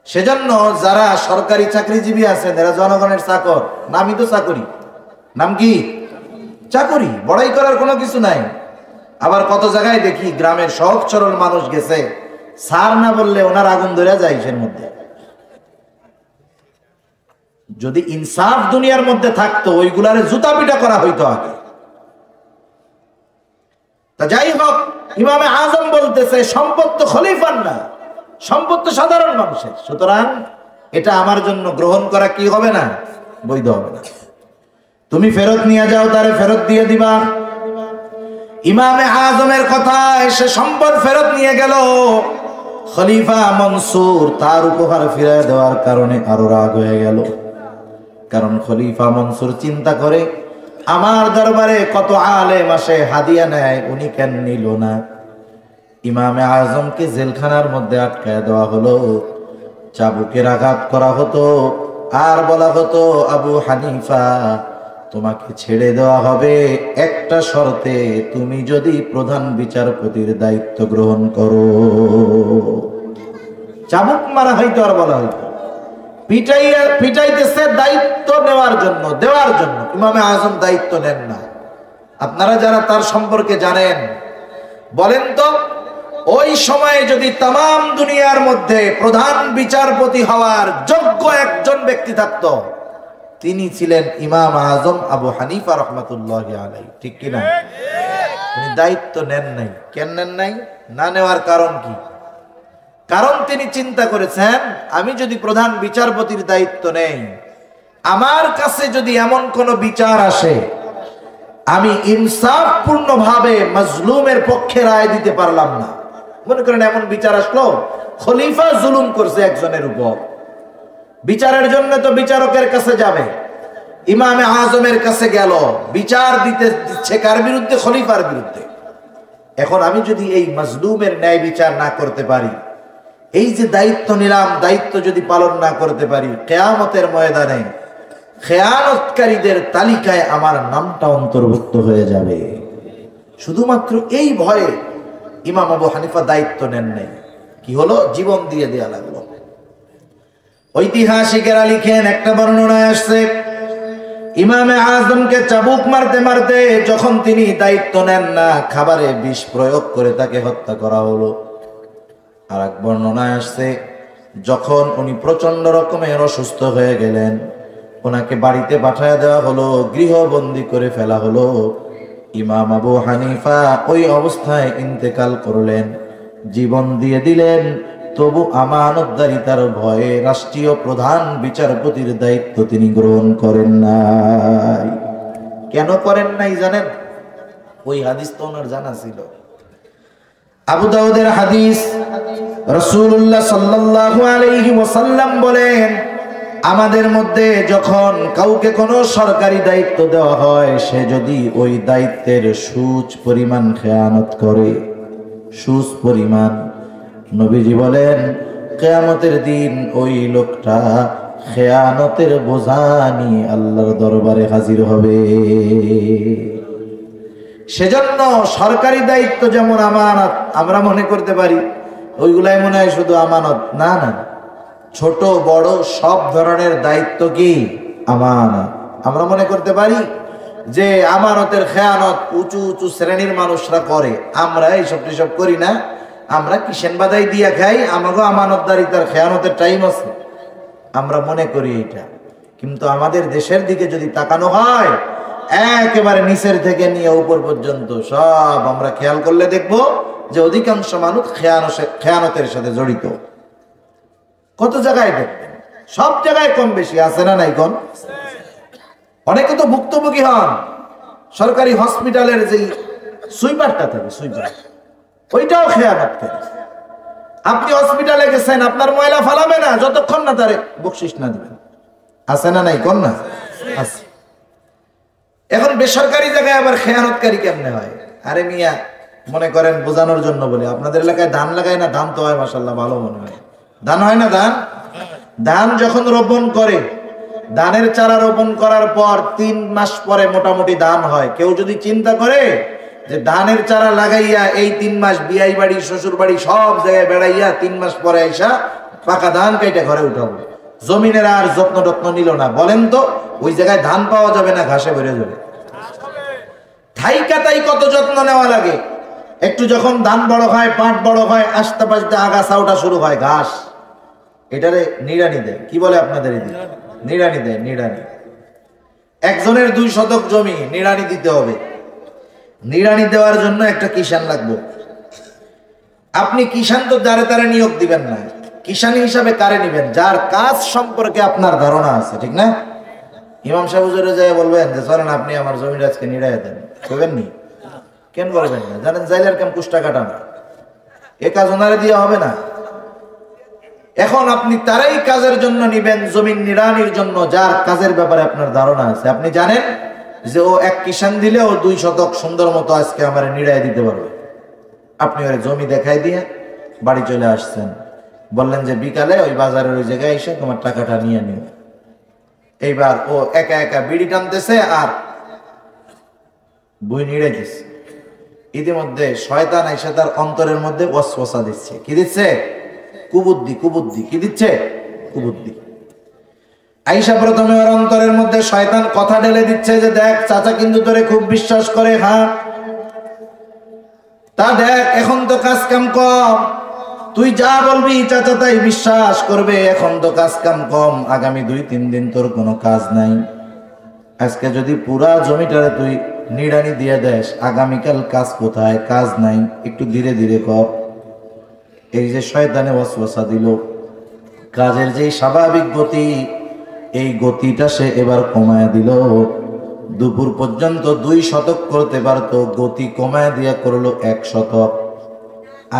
সেজন্য যারা সরকারি চাকরিজীবী আছেন এরা জনগণের চাকর। নামই তো চাকরি। নাম কি? চাকরি। বড়াই করার কোনো কিছু নাই। আবার কত জায়গায় দেখি গ্রামের সহজ সরল মানুষ গেছে, স্যার না বললে ওনার আগুন ধরে যায় এর মধ্যে। যদি ইনসাফ দুনিয়ার মধ্যে থাকতো ওইগুলার জুতা পিটা করা হইতো আগে। তা যাই হোক, ইমামে আজম বলতেছে সম্পদ তো খলিফার না, সম্পদ তো সাধারণ মানুষের। সুতরাং এটা আমার জন্য গ্রহণ করা কি হবে না? বৈধ হবে না। তুমি ফেরত নিয়ে যাও, তারে ফেরত দিয়ে দিবা। ইমামে আজমের কথা এসে সম্পদ ফেরত নিয়ে গেল। খলিফা মনসুর তার উপহার ফিরিয়ে দেওয়ার কারণে আরো রাগ হয়ে গেল। কারণ খলিফা মনসুর চিন্তা করে, আমার দরবারে কত আলেম আসে হাদিয়া নেয়, উনি কেন নিল না? ইমামে আজমকে জেলখানার মধ্যে আটকায় দেওয়া হলো, চাবুকের আঘাত করা হতো, আর বলা হতো আবু হানিফা তোমাকে ছেড়ে দেওয়া হবে একটা শর্তে, তুমি যদি প্রধান বিচারপতির দায়িত্ব গ্রহণ করো। চাবুক মারা হইতো আর বলা হইতো। পিটাইতেছে দায়িত্ব নেওয়ার জন্য, দেওয়ার জন্য। ইমামে আজম দায়িত্ব নেন না। আপনারা যারা তার সম্পর্কে জানেন বলেন তো, ওই সময়ে যদি তাম দুনিয়ার মধ্যে প্রধান বিচারপতি হওয়ার যোগ্য একজন ব্যক্তি থাকতো, তিনি ছিলেন ইমাম আজম আবু হানিফা রহমাতুল্লাহি আলাইহি। ঠিক কিনা? উনি দায়িত্ব নেন নাই। কেন নেন নাই? না নেওয়ার কারণ কি? কারণ তিনি চিন্তা করেছেন, আমি যদি প্রধান বিচারপতির দায়িত্ব নেই, আমার কাছে যদি এমন কোন বিচার আসে, আমি ইনসাফপূর্ণ ভাবে মাজলুমের পক্ষে রায় দিতে পারলাম না। মনে করেন এমন বিচার আসলো, খলিফা জুলুম করছে একজনের উপর, বিচারের জন্য তো বিচারকের কাছে যাবে। ইমামে আজমের কাছে গেল, বিচার দিচ্ছে কার বিরুদ্ধে? খলিফার বিরুদ্ধে। এখন আমি যদি এই মাজলুমের ন্যায় বিচার না করতে পারি, এই যে দায়িত্ব নিলাম, দায়িত্ব যদি পালন না করতে পারি, কিয়ামতের ময়দানে খেয়ানতকারীদের তালিকায় আমার নামটা অন্তর্ভুক্ত হয়ে যাবে। শুধুমাত্র এই ভয়ে ইমাম আবু হানিফা দায়িত্ব নেন নাই। কি হলো? জীবন দিয়ে দেয়া লাগলো। ঐতিহাসিকেরা লিখেন, একটা বর্ণনায় আসছে, ইমামে আজমকে চাবুক মারতে মারতে যখন তিনি দায়িত্ব নেন না, খাবারে বিষ প্রয়োগ করে তাকে হত্যা করা হলো। আর এক বর্ণনায় আসছে, যখন উনি প্রচন্ড রকমের অসুস্থ হয়ে গেলেন, ওনাকে বাড়িতে পাঠায় দেওয়া হলো, গৃহবন্দী করে ফেলা হলো। ইমাম আবু হানিফা ওই অবস্থায় ইন্তেকাল করলেন, জীবন দিয়ে দিলেন। তবু আমানতদারিতার ভয়ে রাষ্ট্রীয় প্রধান বিচারপতির দায়িত্ব তিনি গ্রহণ করেন নাই। কেন করেন নাই জানেন? ওই হাদিস তো ওনার জানা ছিল। আবু দাউদের হাদিস, রাসূলুল্লাহ সাল্লাল্লাহু আলাইহি ওয়াসাল্লাম বলেন, আমাদের মধ্যে যখন কাউকে কোনো সরকারি দায়িত্ব দেওয়া হয়, সে যদি ওই দায়িত্বের সুচ পরিমাণ খেয়ানত করে, সুচ পরিমাণ, নবীজি বলেন কিয়ামতের দিন ওই লোকটা খেয়ানতের বোঝা নিয়ে আল্লাহর দরবারে হাজির হবে। সেজন্য সরকারি দায়িত্ব যেমন আমানত, আমরা মনে করতে পারি ওইগুলাই মনে হয় শুধু আমানত। না না, ছোট বড় সব ধরনের দায়িত্ব কি আমানত। আমরা মনে করতে পারি যে আমানতের খেয়ানত উঁচু উঁচু শ্রেণীর মানুষরা করে, আমরা এইসব টিসব করি না, আমরা কিষেন বাদাই দিয়া খাই, আমাকেও আমানতদারিতার খেয়ানতের টাইম আছে, আমরা মনে করি এইটা। কিন্তু আমাদের দেশের দিকে যদি তাকানো হয়, একেবারে নিচের থেকে নিয়ে উপর পর্যন্ত সব আমরা খেয়াল করলে দেখবো যে অধিকাংশ মানুষ খেয়ানতের সাথে জড়িত। কত জায়গায় দেখবেন, সব জায়গায় কম বেশি আছে না নাই? কোন অনেকে তো ভুক্তভোগী হন সরকারি হসপিটালের যে সুইপারটা থাকে, সুইপার, ওইটাও খেয়ানত করে। আপনি হসপিটালে গেছেন, আপনার ময়লা ফালাবে না যতক্ষণ না তারে বকশিস না দিবেন। আছে না নাই? কোন না আছে। এখন বেসরকারি জায়গায় আবার খেয়ানতকারী কেমনে হয়? আরে মিয়া, মনে করেন বোঝানোর জন্য বলে, আপনাদের এলাকায় ধান লাগায় না? ধান তো হয় মাশাআল্লাহ, ভালো মনে হয়। ধান হয় না? ধান যখন রোপণ করে, ধানের চারা রোপণ করার পর 3 মাস পরে মোটামুটি ধান হয়। কেউ যদি চিন্তা করে যে ধানের চারা লাগাইয়া এই 3 মাস বিয়াই বাড়ি শ্বশুর বাড়ি সব জায়গায় বেড়াইয়া 3 মাস পরে আইসা পাকা ধান কেটে ঘরে উঠাবো, জমিনের আর যত্ন টত্ন নিল না, বলেন তো ওই জায়গায় ধান পাওয়া যাবে না ঘাসে ভরে যাবে? থাইকাতাই কত যত্ন নেওয়া লাগে। একটু যখন ধান বড় হয়, পাট বড় হয়, আস্তে পাস্তে আগাছা ওঠা শুরু হয়, ঘাস, এটারে নিড়ানি দেয়। কি বলে আপনাদের এদিকে? নিড়ানি দেয়। নিড়ানি, একজনের 2 শতক জমি নিড়ানি দিতে হবে। নিড়ানি দেওয়ার জন্য একটা কিষান লাগবে। আপনি কিষান তো যারে তারে নিয়োগ দিবেন না, কিষানি হিসাবে কারে নিবেন? যার কাজ সম্পর্কে আপনার ধারণা আছে, ঠিক না? ইমাম সাহেব হুজুরে যায় বলবেন যে চলেন আপনি আমার জমিটা আজকে নিড়াইয়া দেন, করবেন নি? কেন বলবেন না? জানেন জাইলার কাম কুষ্টা কাটান, এ কাজ ওনারে দিয়ে হবে না। এখন আপনি তারাই কাজের জন্য নিবেন, জমিন নিড়ানির জন্য, যার কাজের ব্যাপারে আপনার ধারণা আছে। আপনি জানেন যে ও 1 কিষান দিলে ও 2 শতক সুন্দর মতো আজকে আমার নিড়াই দিতে পারবে। আপনি ওর জমি দেখাই দিয়ে বাড়ি চলে আসছেন, বললেন যে বিকালে ওই বাজারের ওই জায়গায় এসে তোমার টাকাটা নিয়ে নিও। এইবার ও একা একা বিড়ি টানতেছে আর বই নিড়াইতেছে। ইতিমধ্যে শয়তান এসে তার অন্তরের মধ্যে ওয়াসওয়াসা দিচ্ছে। কি দিচ্ছে? কুবুদ্ধি। কুবুদ্ধি কি দিচ্ছে? কুবুদ্ধি। আয়েশা প্রথমে ওর অন্তরের মধ্যে শয়তান কথা ঢেলে দিচ্ছে যে দেখ চাচা কিন্তু তোরে খুব বিশ্বাস করে, হ্যাঁ তা দেখ এখন তো কাজ কাম কম, তুই যা বলবি চাচা তাই বিশ্বাস করবে, এখন তো কাজ কাম কম, আগামী 2-3 দিন তোর কোনো কাজ নাই, আজকে যদি পুরা জমিটারে তুই নিড়ানি দিয়ে দেস, আগামীকাল কাজ কোথায়? কাজ নাই, একটু ধীরে ধীরে কর। এই যে শয়তানে ওয়াসওয়াসা দিল, কাজের যে স্বাভাবিক গতি, এই গতিটা সে এবার কমায় দিল। দুপুর পর্যন্ত 2 শতক করতে পারতো, গতি কমায় দিয়া করলো 1 শতক।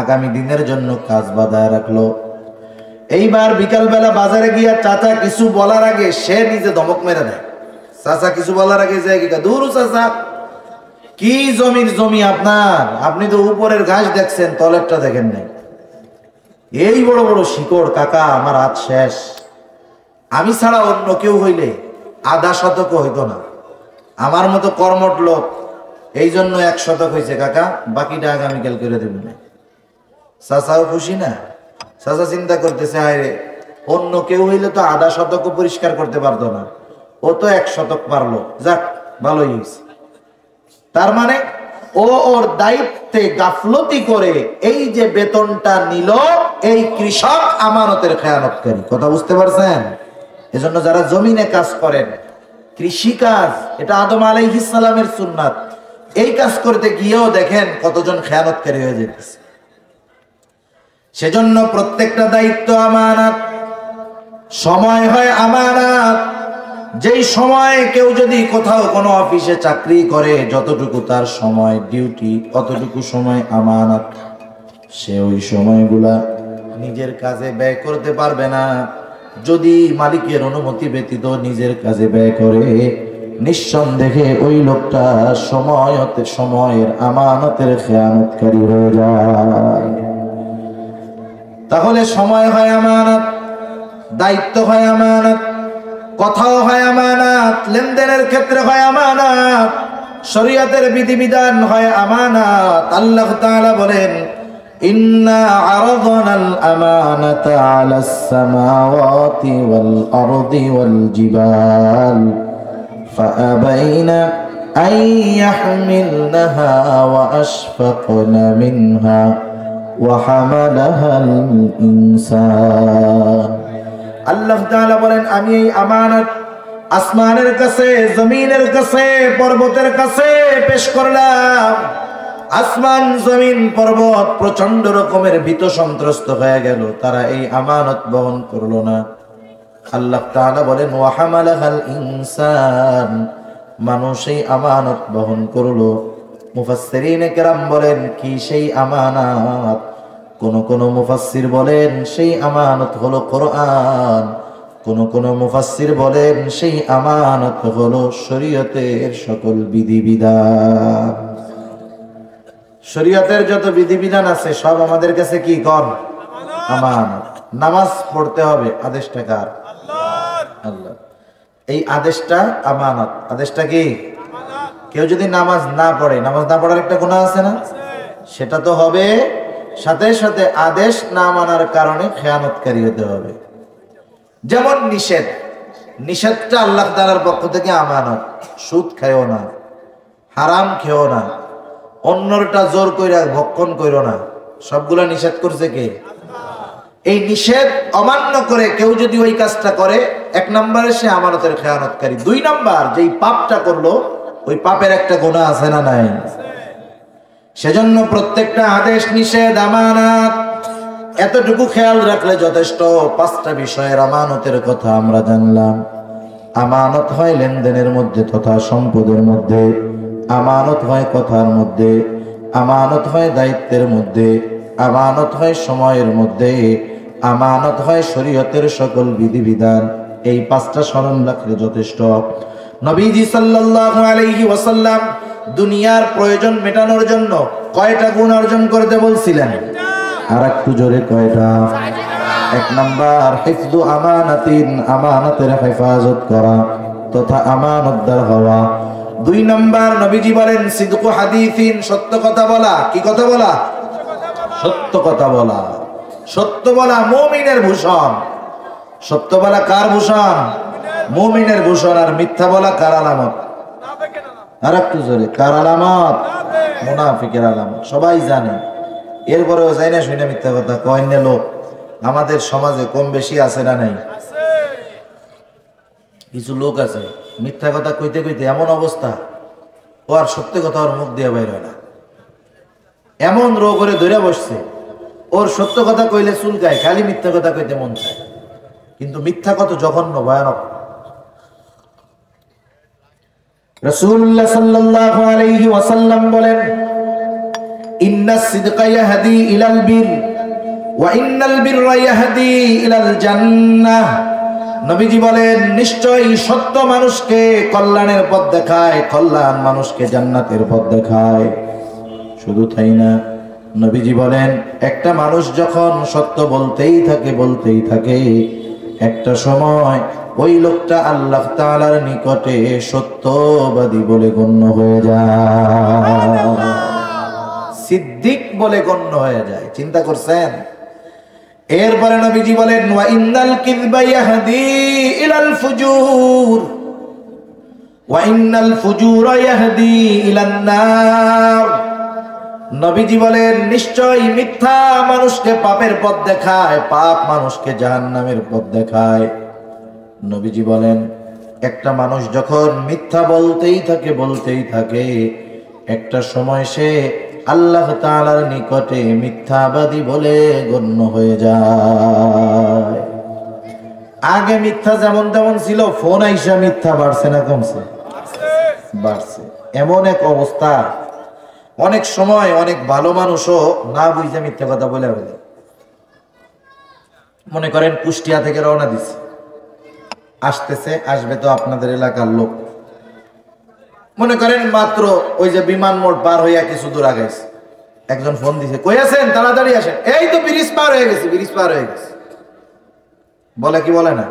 আগামী দিনের জন্য কাজ বাঁধায় রাখলো। এইবার বিকালবেলা বাজারে গিয়া চাচা কিছু বলার আগে সে নিজে ধমক মেরে দেয়। চাচা কিছু বলার আগে যায় কি, দূর চাচা কি জমির জমি আপনার, আপনি তো উপরের ঘাস দেখছেন, তলেরটা দেখেন নাই, এই বড় বড় শিকড় কাকা, আমার হাত শেষ, আমি ছাড়া অন্য কেউ হইলে 1/2 শতক হইতো না, আমার মতো কর্মট লোক, এই জন্য 1 শতক হয়েছে কাকা, বাকিটা আগামীকাল করে দেব না। চাচাও খুশি না? চাচা চিন্তা করতেছে, হায় রে, অন্য কেউ হইলে তো 1/2 শতকও পরিষ্কার করতে পারতো না, ও তো 1 শতক পারলো, যাক ভালোই হয়েছে। তার মানে ও ওর দায়িত্বে গাফলতি করে এই যে বেতনটা নিল, এই কৃষক আমানতের খেয়ানতকারী। কথা বুঝতে পারছেন? এজন্য যারা জমিনে কাজ করেন, কৃষি কাজ, এটা আদম আলাইহিস সালামের সুন্নাত, এই কাজ করতে গিয়েও দেখেন কতজন খেয়ানতকারী হয়ে যেতেছে। সেজন্য প্রত্যেকটা দায়িত্ব আমানত, সময় হয় আমানত। যেই সময় কেউ যদি কোথাও কোনো অফিসে চাকরি করে, যতটুকু তার সময় ডিউটি, অতটুকু সময় আমানত, সে ওই সময়গুলা নিজের কাজে ব্যয় করতে পারবে না। যদি মালিকের অনুমতি ব্যতীত নিজের কাজে ব্যয় করে, নিঃসন্দেহে ওই লোকটা সময়ের আমানতের খেয়ানতকারী হয়ে যায়। তাহলে সময় হয় আমানত, দায়িত্ব হয় আমানত, কথাও হয় আমানত, লেনদেনের ক্ষেত্রে হয় আমানত, শরীয়তের বিধিবিধান হয় আমানত। আল্লাহ তাআলা বলেন, ইন্না আরাদনাল আমানাতা আলাস সামাওয়াতি ওয়াল আরদি ওয়াল জিবাল ফাআবাইনা أن يحملنها وأشفقن منها وحملها الإنسان আল্লাহ তাআলা বলেন আমি এই আমানত আসমানের কাছে জমিনের কাছে পর্বতের কাছে পেশ করলাম। আসমান জমিন পর্বত প্রচন্ড রকমের ভীত সন্ত্রস্ত হয়ে গেল, তারা এই আমানত বহন করলো না। আল্লাহ তাআলা বলেন ওয়া হামালাহাল ইনসান, মানুষ এই আমানত বহন করলো। মুফাসসিরিনে কেরাম বলেন কি সেই আমানত? কোন মুফাসসির বলেন সেই আমানত হলো কোরআন, কোন মুফাসসির বলেন সেই আমানত হলো শরীয়তের সকল বিধিবিধান। শরীয়তের যত বিধিবিধান আছে সব আমাদের কাছে কি কর আমানত। নামাজ পড়তে হবে, আদেশটা কার? আল্লাহ। এই আদেশটা আমানত। আদেশটা কি? কেউ যদি নামাজ না পড়ে, নামাজ না পড়ার একটা গুনাহ আছে না? সেটা তো হবে, সাথে সাথে আদেশ না মানার কারণে খেয়ানতকারী হতে হবে। যেমন নিষেধ, নিষেধটা আল্লাহ তাআলার পক্ষ থেকে আমানত। সুদ খাইও না, হারাম খেও না, অন্যরটা জোর কইরা ভক্ষণ কইরো না, সবগুলা নিষেধ করছে কে? এই নিষেধ অমান্য করে কেউ যদি ওই কাজটা করে, এক নম্বরে সে আমানতের খেয়ানতকারী। দুই নাম্বার, যেই পাপটা করলো ওই পাপের একটা গুনাহ আছে না নাই? সেজন্য প্রত্যেকটা আদেশ নিষেধ আমানত। এতটুকু খেয়াল রাখলে যথেষ্ট। পাঁচটা বিষয়ের আমানতের কথা আমরা জানলাম। আমানত হয় লেনদেনের মধ্যে তথা সম্পদের মধ্যে, আমানত হয় কথার মধ্যে, আমানত হয় দায়িত্বের মধ্যে, আমানত হয় সময়ের মধ্যে, আমানত হয় শরীয়তের সকল বিধিবিধান। এই পাঁচটা স্মরণ রাখলে যথেষ্ট। নবীজি সাল্লাল্লাহু আলাইহি ওয়াসাল্লাম দুনিয়ার প্রয়োজন মেটানোর জন্য কয়টা গুণ অর্জন করতে বলছিলেন? আর একটু জোরে কয়টা? এক নাম্বার হিফযু আমানাতিন, আমানতের হেফাজত করা তথা আমানতদার হওয়া। দুই নাম্বার নবীজি বলেন সিদকু হাদিসিন, সত্য কথা বলা। কি কথা বলা? সত্য কথা বলা। সত্য বলা মুমিনের ভূষণ। সত্য বলা কার ভূষণ? মুমিনের ভূষণ। আর মিথ্যা বলা কার আলামত? আর একটু জোরে, কার আলামত? মুনাফিকের আলামত। সবাই জানে, এরপরেও যাই না শুনে মিথ্যা কথা কয় না লোক আমাদের সমাজে কম বেশি আছে না নাই? কিছু লোক আছে মিথ্যা কথা কইতে কইতে এমন অবস্থা, ও আর সত্য কথা ওর মুখ দিয়ে বাইর হয় না। এমন রোগ করে ধরে বসছে, ওর সত্য কথা কইলে চুলকায়, খালি মিথ্যা কথা কইতে মন চায়। কিন্তু মিথ্যা কত জঘন্য, ভয়ানক। রাসূলুল্লাহ সাল্লাল্লাহু আলাইহি ওয়াসাল্লাম বলেন ইন্নাস সিদকা ইয়াহদি ইলাল বির ওয়া ইন্নাল বিররা ইয়াহদি ইলাল জান্নাহ। নবীজি বলেন নিশ্চয়ই সত্য মানুষকে কল্যাণের পথ দেখায়, কল্যাণ মানুষকে জান্নাতের পথ দেখায়। শুধু তাই না, নবীজি বলেন একটা মানুষ যখন সত্য বলতেই থাকে একটা সময় ওই লোকটা আল্লাহ তাআলার নিকটে সত্যবাদী বলে গণ্য হয়ে যায়, সিদ্দিক বলে গণ্য হয়ে যায়। চিন্তা করছেন? এরপরে নবীজি বলেন ওয়া ইন্নাল কিযবা ইয়াহদি ইলাল ফুজুর ওয়া ইন্নাল ফুজুরা ইয়াহদি ইলান নার। নবীজি বলেন নিশ্চয়ই মিথ্যা মানুষকে পাপের পথ দেখায়, পাপ মানুষকে জাহান্নামের পথ দেখায়। নবীজি বলেন একটা মানুষ যখন মিথ্যা বলতেই থাকে একটা সময় সে আল্লাহ তাআলার নিকটে মিথ্যাবাদী বলে গণ্য হয়ে যায়। আগে মিথ্যা যেমন তেমন ছিল, ফোন আইসা মিথ্যা বাড়ছে না কমছে? বাড়ছে। এমন এক অবস্থা, অনেক সময় অনেক ভালো মানুষও না বুঝে মিথ্যা কথা বলে ফেলে। মনে করেন কুষ্টিয়া থেকে রওনা দিচ্ছে, আসবে তো আপনাদের এলাকার লোক। মনে করেন মাত্র ওই যে বিমান মোড় পার হইয়া কিছু দূর আগাইছে, একজন ফোন দিছে, কই আছেন? তাড়াতাড়ি আসেন। এই তো ব্রিজ পার হয়ে গেছে। বলে কি বলে না?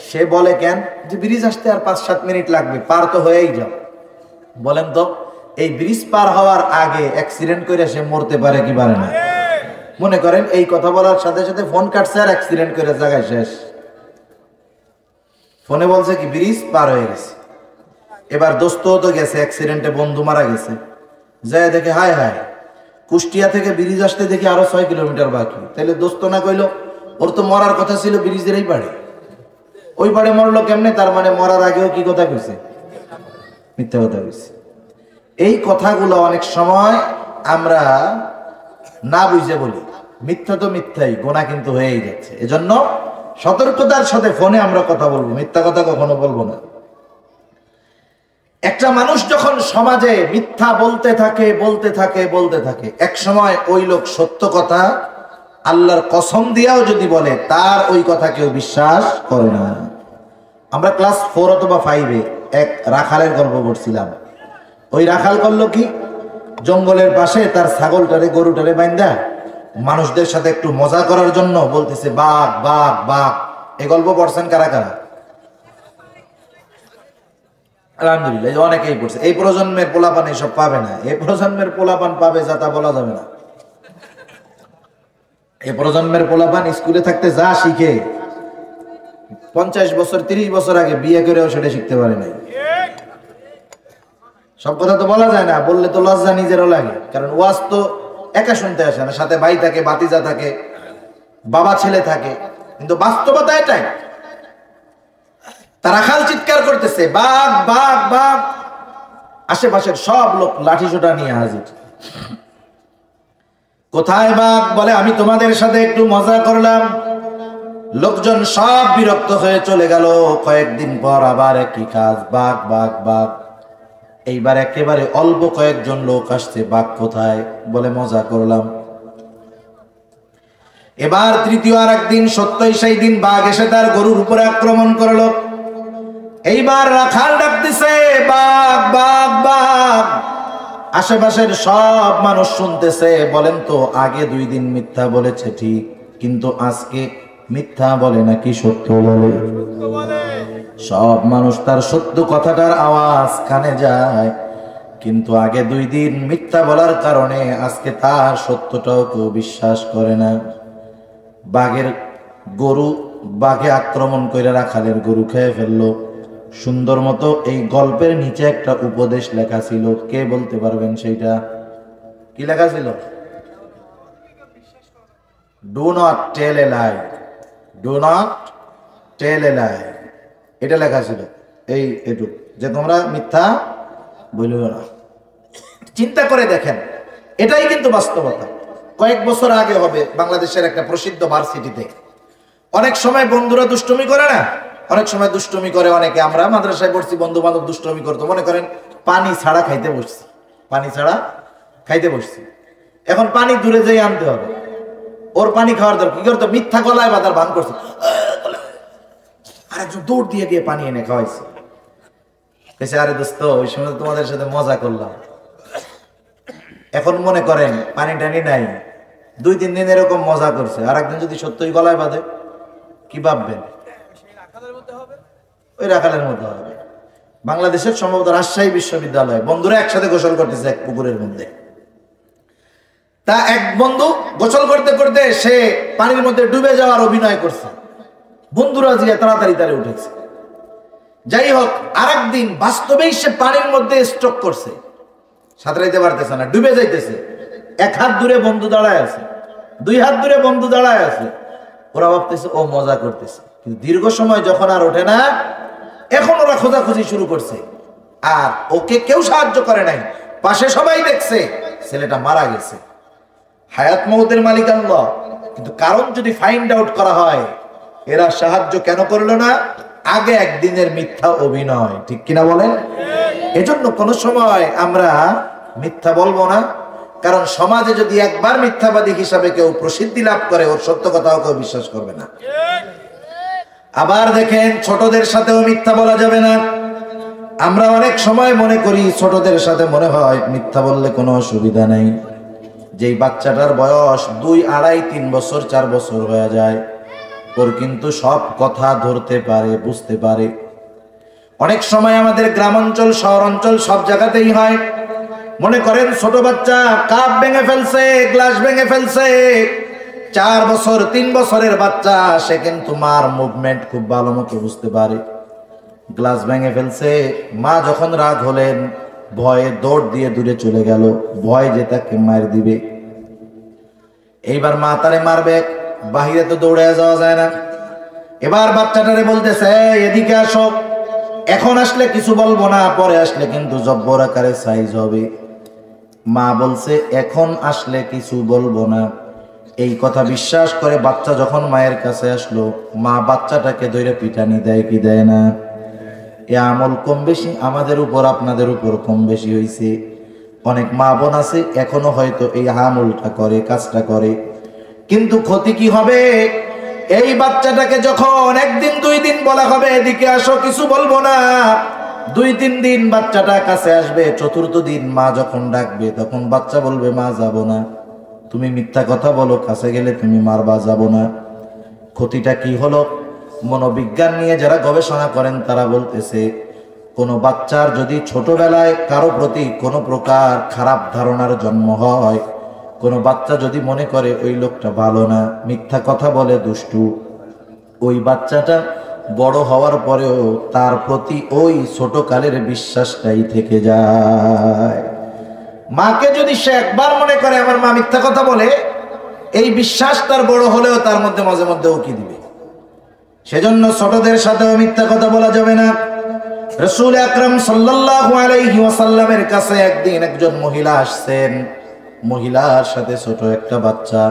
সে বলে কেন? যে ব্রিজ আসতে আর 5-7 মিনিট লাগবে, পার তো হয়েই যাও। বলেন তো এই ব্রিজ পার হওয়ার আগে অ্যাক্সিডেন্ট করে সে মরতে পারে কি পারে না? মনে করেন এই কথা বলার সাথে সাথে ফোন কাটছে আর অ্যাক্সিডেন্ট করে জায়গায় শেষ। ফোনে বলছে কি ব্রিজ পার হয়ে গেছে। এবার দোস্ত তো গেছে, অ্যাক্সিডেন্টে বন্ধু মারা গেছে, যায় দেখে হায় হায় কুষ্টিয়া থেকে ব্রিজ আসতে দেখি আরো 6 কিলোমিটার বাকি। তাহলে দোস্ত না কইলো ওর তো মরার কথা ছিল ব্রিজের এই পাড়ে, ওই পাড়ে মরলো কেমনে? তার মানে মরার আগেও কি কথা কইছে? মিথ্যা কথা কইছে। এই কথাগুলো অনেক সময় আমরা না বুঝে বলি, মিথ্যা তো মিথ্যাই, গোনা কিন্তু হয়েই যাচ্ছে। এজন্য সতর্কতার সাথে ফোনে আমরা কথা বলবো, মিথ্যা কথা কখনো বলবো না। একটা মানুষ যখন সমাজে মিথ্যা বলতে থাকে বলতে থাকে বলতে থাকে, এক সময় ওই লোক সত্য কথা আল্লাহর কসম দিয়াও যদি বলে, তার ওই কথা কেউ বিশ্বাস করে না। আমরা ক্লাস 4 অথবা 5-এ এক রাখালের গল্প পড়ছিলাম। ওই রাখাল করলো কি, জঙ্গলের পাশে তার ছাগলটারে গরুটারে বাইন্দা মানুষদের সাথে একটু মজা করার জন্য বলতেছে বাঘ বাঘ বাঘ। এই গল্প পড়ছেন কারা কারা? আলহামদুলিল্লাহ, অনেকেই পড়ছে। এই প্রজন্মের পোলাপান এসব পাবে না। এই প্রজন্মের পোলাপান পাবে যা তা বলা যাবে না। এই প্রজন্মের পোলাপান স্কুলে থাকতে যা শিখে 50 বছর 30 বছর আগে বিয়ে করেও সেটা শিখতে পারে নাই। সব কথা তো বলা যায় না, বললে তো লজ্জা নিজেরও লাগে। কারণ ওয়াজ তো একা শুনতে আসে না, সাথে ভাই থাকে, ভাতিজা থাকে, বাবা ছেলে থাকে। কিন্তু বাস্তবতা এটাই। তারা রাখাল চিৎকার করতেছে বাঘ বাঘ বাঘ, আশেপাশের সব লোক লাঠি সোটা নিয়ে হাজির। কোথায় বাঘ? বলে আমি তোমাদের সাথে একটু মজা করলাম। লোকজন সব বিরক্ত হয়ে চলে গেল। কয়েকদিন পর আবার একই কাজ, বাঘ বাঘ বাঘ। এইবার একেবারে অল্প কয়েকজন লোক আসছে, বাঘ কোথায়? বলে মজা করলাম। এবার তৃতীয় আর একদিন, সত্যই সেই দিন বাঘ এসে তার গরুর উপরে আক্রমণ করলো। এইবার রাখাল ডাকতেছে বাঘ বাঘ বাঘ। আশেপাশের সব মানুষ শুনতেছে। বলেন তো, আগে 2 দিন মিথ্যা বলেছে ঠিক, কিন্তু আজকে মিথ্যা বলে নাকি সত্য বলে? সব মানুষ তার সত্য কথাটার আওয়াজ কানে যায়, কিন্তু আগে 2 দিন মিথ্যা বলার কারণে আজকে তার সত্যটাও কেউ বিশ্বাস করে না। বাঘের গরু, বাঘে আক্রমণ করে রাখালের গরু খেয়ে ফেললো। সুন্দর মতো এই গল্পের নিচে একটা উপদেশ লেখা ছিল। কে বলতে পারবেন সেইটা? কি লেখা ছিল? Do not tell a lie, do not tell a lie. এটা লেখা ছিল এই এটুক, যে তোমরা মিথ্যা বলিও না। চিন্তা করে দেখেন, এটাই কিন্তু বাস্তবতা। কয়েক বছর আগে হবে বাংলাদেশের একটা প্রসিদ্ধ ভার্সিটিতে অনেক সময় বন্ধুরা দুষ্টুমি করে না, অনেক সময় দুষ্টুমি করে অনেকে। আমরা মাদ্রাসায় পড়ছি, বন্ধু বান্ধব দুষ্টুমি করতো। মনে করেন পানি ছাড়া খাইতে বসছি, পানি ছাড়া খাইতে বসছি। এখন পানি দূরে যেয়ে আনতে হবে, ওর পানি খাওয়ার দরকার। কি করতো? মিথ্যা গলায় বাঁধার ভান করছে, আর একজন দৌড় দিয়ে গিয়ে পানি এনে খাওয়াইছে। আরে দোস্ত, ওই সময় তোমাদের সাথে মজা করলাম। এখন মনে করেন পানি টানি নাই, 2-3 দিন এরকম মজা করছে, আর একদিন যদি সত্যই গলায় বাঁধে, কি ভাববেন? ওই রাখালের মতো হবে। বাংলাদেশের সম্ভবত রাজশাহী বিশ্ববিদ্যালয় বন্ধুরা একসাথে গোসল করতেছে এক পুকুরের মধ্যে। তা এক বন্ধু গোসল করতে করতে সে পানির মধ্যে ডুবে যাওয়ার অভিনয় করছে। বন্ধুরা যে তাড়াতাড়ি তারে উঠেছে। যাই হোক, আরেকদিন বাস্তবেই সে পানির মধ্যে স্ট্রোক করছে, সাঁতরাইতে পারতেছে না, ডুবে যাইতেছে। 1 হাত দূরে বন্ধু দাঁড়ায় আছে, 2 হাত দূরে বন্ধু দাঁড়ায় আছে। ওরা ভাবতেছে ও মজা করতেছে, কিন্তু দীর্ঘ সময় যখন আর ওঠে না, এখন ওরা খোঁজাখুঁজি শুরু করছে। আর ওকে কেউ সাহায্য করে নাই, পাশে সবাই দেখছে ছেলেটা মারা গেছে। হায়াত মউতের মালিক আল্লাহ, কিন্তু কারণ যদি ফাইন্ড আউট করা হয়, এরা সাহায্য কেন করলো না? আগে একদিনের মিথ্যা অভিনয়, ঠিক কিনা বলেন? এজন্য কোন সময় আমরা মিথ্যা বলবো না, কারণ সমাজে যদি একবার মিথ্যাবাদী হিসাবে কেউ প্রসিদ্ধি লাভ করে, ওর সত্য কথাও কেউ বিশ্বাস করবে না। আবার দেখেন, ছোটদের সাথেও মিথ্যা বলা যাবে না। আমরা অনেক সময় মনে করি, ছোটদের সাথে মনে হয় মিথ্যা বললে কোনো অসুবিধা নেই। যেই বাচ্চাটার বয়স 2, 2.5, 3 বছর 4 বছর হয়ে যায়, ওর কিন্তু সব কথা ধরতে পারে, বুঝতে পারে। অনেক সময় আমাদের গ্রাম অঞ্চল, শহর অঞ্চল সব জায়গাতেই হয়। মনে করেন ছোট বাচ্চা কাপ ভেঙে ফেলছে, গ্লাস ভেঙে ফেলছে, 4 বছর 3 বছরের বাচ্চা, সে কিন্তু মার মুভমেন্ট খুব ভালো মতো বুঝতে পারে। গ্লাস ভেঙে ফেলছে। মা যখন রাগ হলেন, ভয়ে দৌড় দিয়ে দূরে চলে গেল, ভয় যে তাকে মার দিবে। এইবার মা তারে মারবে, বাহিরে তো দৌড়ে যাওয়া যায় না। এবার বাচ্চাটারে বলতেছে, এদিকে আসো, এখন আসলে কিছু বলবো না, পরে আসলে কিন্তু জব্বর আকারে সাইজ হবে। মা বলছে এখন আসলে কিছু বলবো না। এই কথা বিশ্বাস করে বাচ্চা যখন মায়ের কাছে আসলো, মা বাচ্চাটাকে ধরে পিটানি দেয় কি দেয় না? এ আমল কম বেশি আমাদের উপর আপনাদের উপর কম বেশি হয়েছে। অনেক মা বোন আছে এখনো হয়তো এই আমলটা করে, কাজটা করে, কিন্তু ক্ষতি কি হবে? এই বাচ্চাটাকে যখন একদিন দুই দিন বলা হবে এদিকে আসো, কিছু বলবো না, 2-3 দিন বাচ্চাটা কাছে আসবে, চতুর্থ দিন মা যখন ডাকবে তখন বাচ্চা বলবে মা যাব না। তুমি মিথ্যা কথা বলো, কাছে গেলে তুমি মারবা, যাব না। ক্ষতিটা কি হলো? মনোবিজ্ঞান নিয়ে যারা গবেষণা করেন তারা বলতেছে, কোনো বাচ্চার যদি ছোটবেলায় কারো প্রতি কোনো প্রকার খারাপ ধারণার জন্ম হয়, কোনো বাচ্চা যদি মনে করে ওই লোকটা ভালো না, মিথ্যা কথা বলে, দুষ্টু, ওই বাচ্চাটা বড় হওয়ার পরেও তার প্রতি ওই ছোটকালের বিশ্বাসটাই থেকে যায়। মাকে যদি সে একবার মনে করে আমার মা মিথ্যা কথা বলে, এই বিশ্বাস তার বড় হলেও তার মধ্যে মাঝে মধ্যে উকি দিবে। সেজন্য ছোটদের সাথেও মিথ্যা কথা বলা যাবে না। রাসূল আকরাম সাল্লাল্লাহু আলাইহি ওয়াসাল্লামের কাছে একদিন একজন মহিলা আসছেন, মহিলার সাথে ছোট একটা বাচ্চা।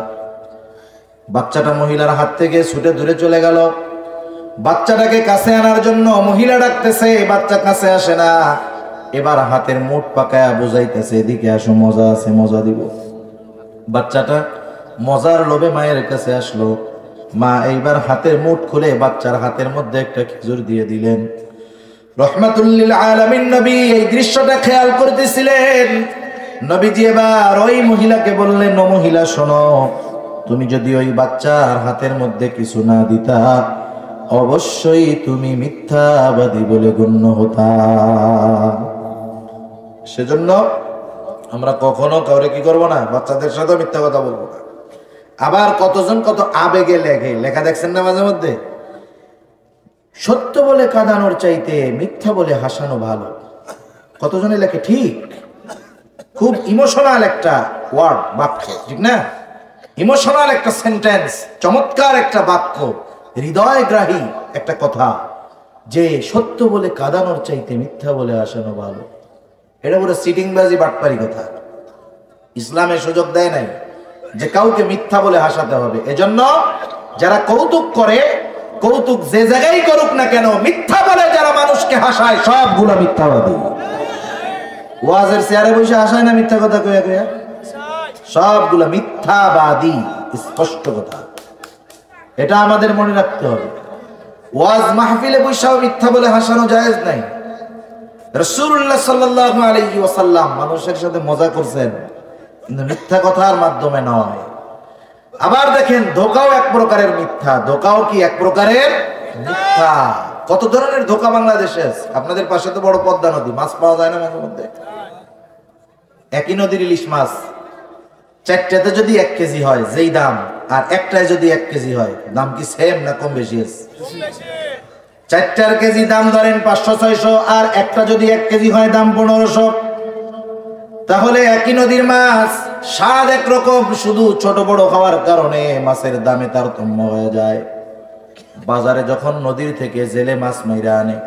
বাচ্চাটা মহিলার হাত থেকে ছুটে দূরে চলে গেল। বাচ্চাটাকে কাছে আনার জন্য মহিলা ডাকতেছে, বাচ্চা কাছে আসে না। এবার হাতের মুঠ পাকায়া বুঝাইতেছে, এদিকে আসো, মজা আছে, মজা দিব। বাচ্চাটা মজার লোভে মায়ের কাছে আসলো। মা এইবার হাতের মুঠ খুলে বাচ্চার হাতের মধ্যে একটা খেজুর দিয়ে দিলেন। রহমাতুল লিল আলামিন নবী এই দৃশ্যটা খেয়াল করতেছিলেন। নবীজি এবার ওই মহিলাকে বললেন, ও মহিলা শোনো, তুমি যদি ওই বাচ্চার হাতের মধ্যে কিছু না দিতা, অবশ্যই তুমি মিথ্যাবাদী বলে গণ্য হতা। সেজন্য আমরা কখনো কাউরে কি করব না, বাচ্চাদের সাথে মিথ্যা কথা বলবো না। আবার কতজন কত আবেগে লেখা দেখছেন না মাঝে মধ্যে, সত্য বলে কাঁদানোর চাইতে মিথ্যা বলে হাসানো ভালো। কতজনে লেখে, ঠিক, খুব ইমোশনাল একটা ওয়ার্ড, বাক্য, ঠিক না? ইমোশনাল একটা সেন্টেন্স, চমৎকার একটা বাক্য, হৃদয়গ্রাহী একটা কথা, যে সত্য বলে কাঁদানোর চাইতে মিথ্যা বলে হাসানো ভালো। এটা পুরো সিটিংবাজি, বাটপারি কথা। ইসলামে সুযোগ দেয় নাই যে কাউকে মিথ্যা বলে হাসাতে হবে। এজন্য যারা কৌতুক করে, কৌতুক যে জায়গায় করুক না কেন, মিথ্যা বলে যারা মানুষকে হাসায় সবগুলো মিথ্যাবাদী। ওয়াজের চেয়ারে বসে হাসায় না মিথ্যা কথা কইয়া কইয়া, সবগুলো মিথ্যাবাদী, স্পষ্ট কথা। এটা আমাদের মনে রাখতে হবে। ওয়াজ মাহফিলে বসেও মিথ্যা বলে হাসানো জায়েজ নাই। রাসূলুল্লাহ সাল্লাল্লাহু আলাইহি ওয়াসাল্লাম মানুষের সাথে মজা করছেন, কিন্তু মিথ্যা কথার মাধ্যমে নয়। আবার দেখেন, ধোঁকাও এক প্রকারের মিথ্যা। ধোঁকাও কি এক প্রকারের মিথ্যা? কত ধরনের ধোঁকা বাংলাদেশে আছে। আপনাদের পাশে তো বড় পদ্মা নদী, মাছ পাওয়া যায় না মাঝে মধ্যে। একই নদীর ইলিশ মাছ 4টাতে যদি 1 কেজি হয় যেই দাম, আর একটায় যদি 1 কেজি হয়, দাম কি সেম না কম বেশি আছে? 4টার কেজি দাম ধরেন 500-600, আর একটা যদি 1 কেজি হয় দাম 1500। তাহলে একই নদীর মাছ, স্বাদ একরকম, শুধু ছোট বড় খাওয়ার কারণে মাছের দামে তারতম্য হয়ে যায়। বাজারে যখন নদীর থেকে জেলে মাছ মাইরা আনে,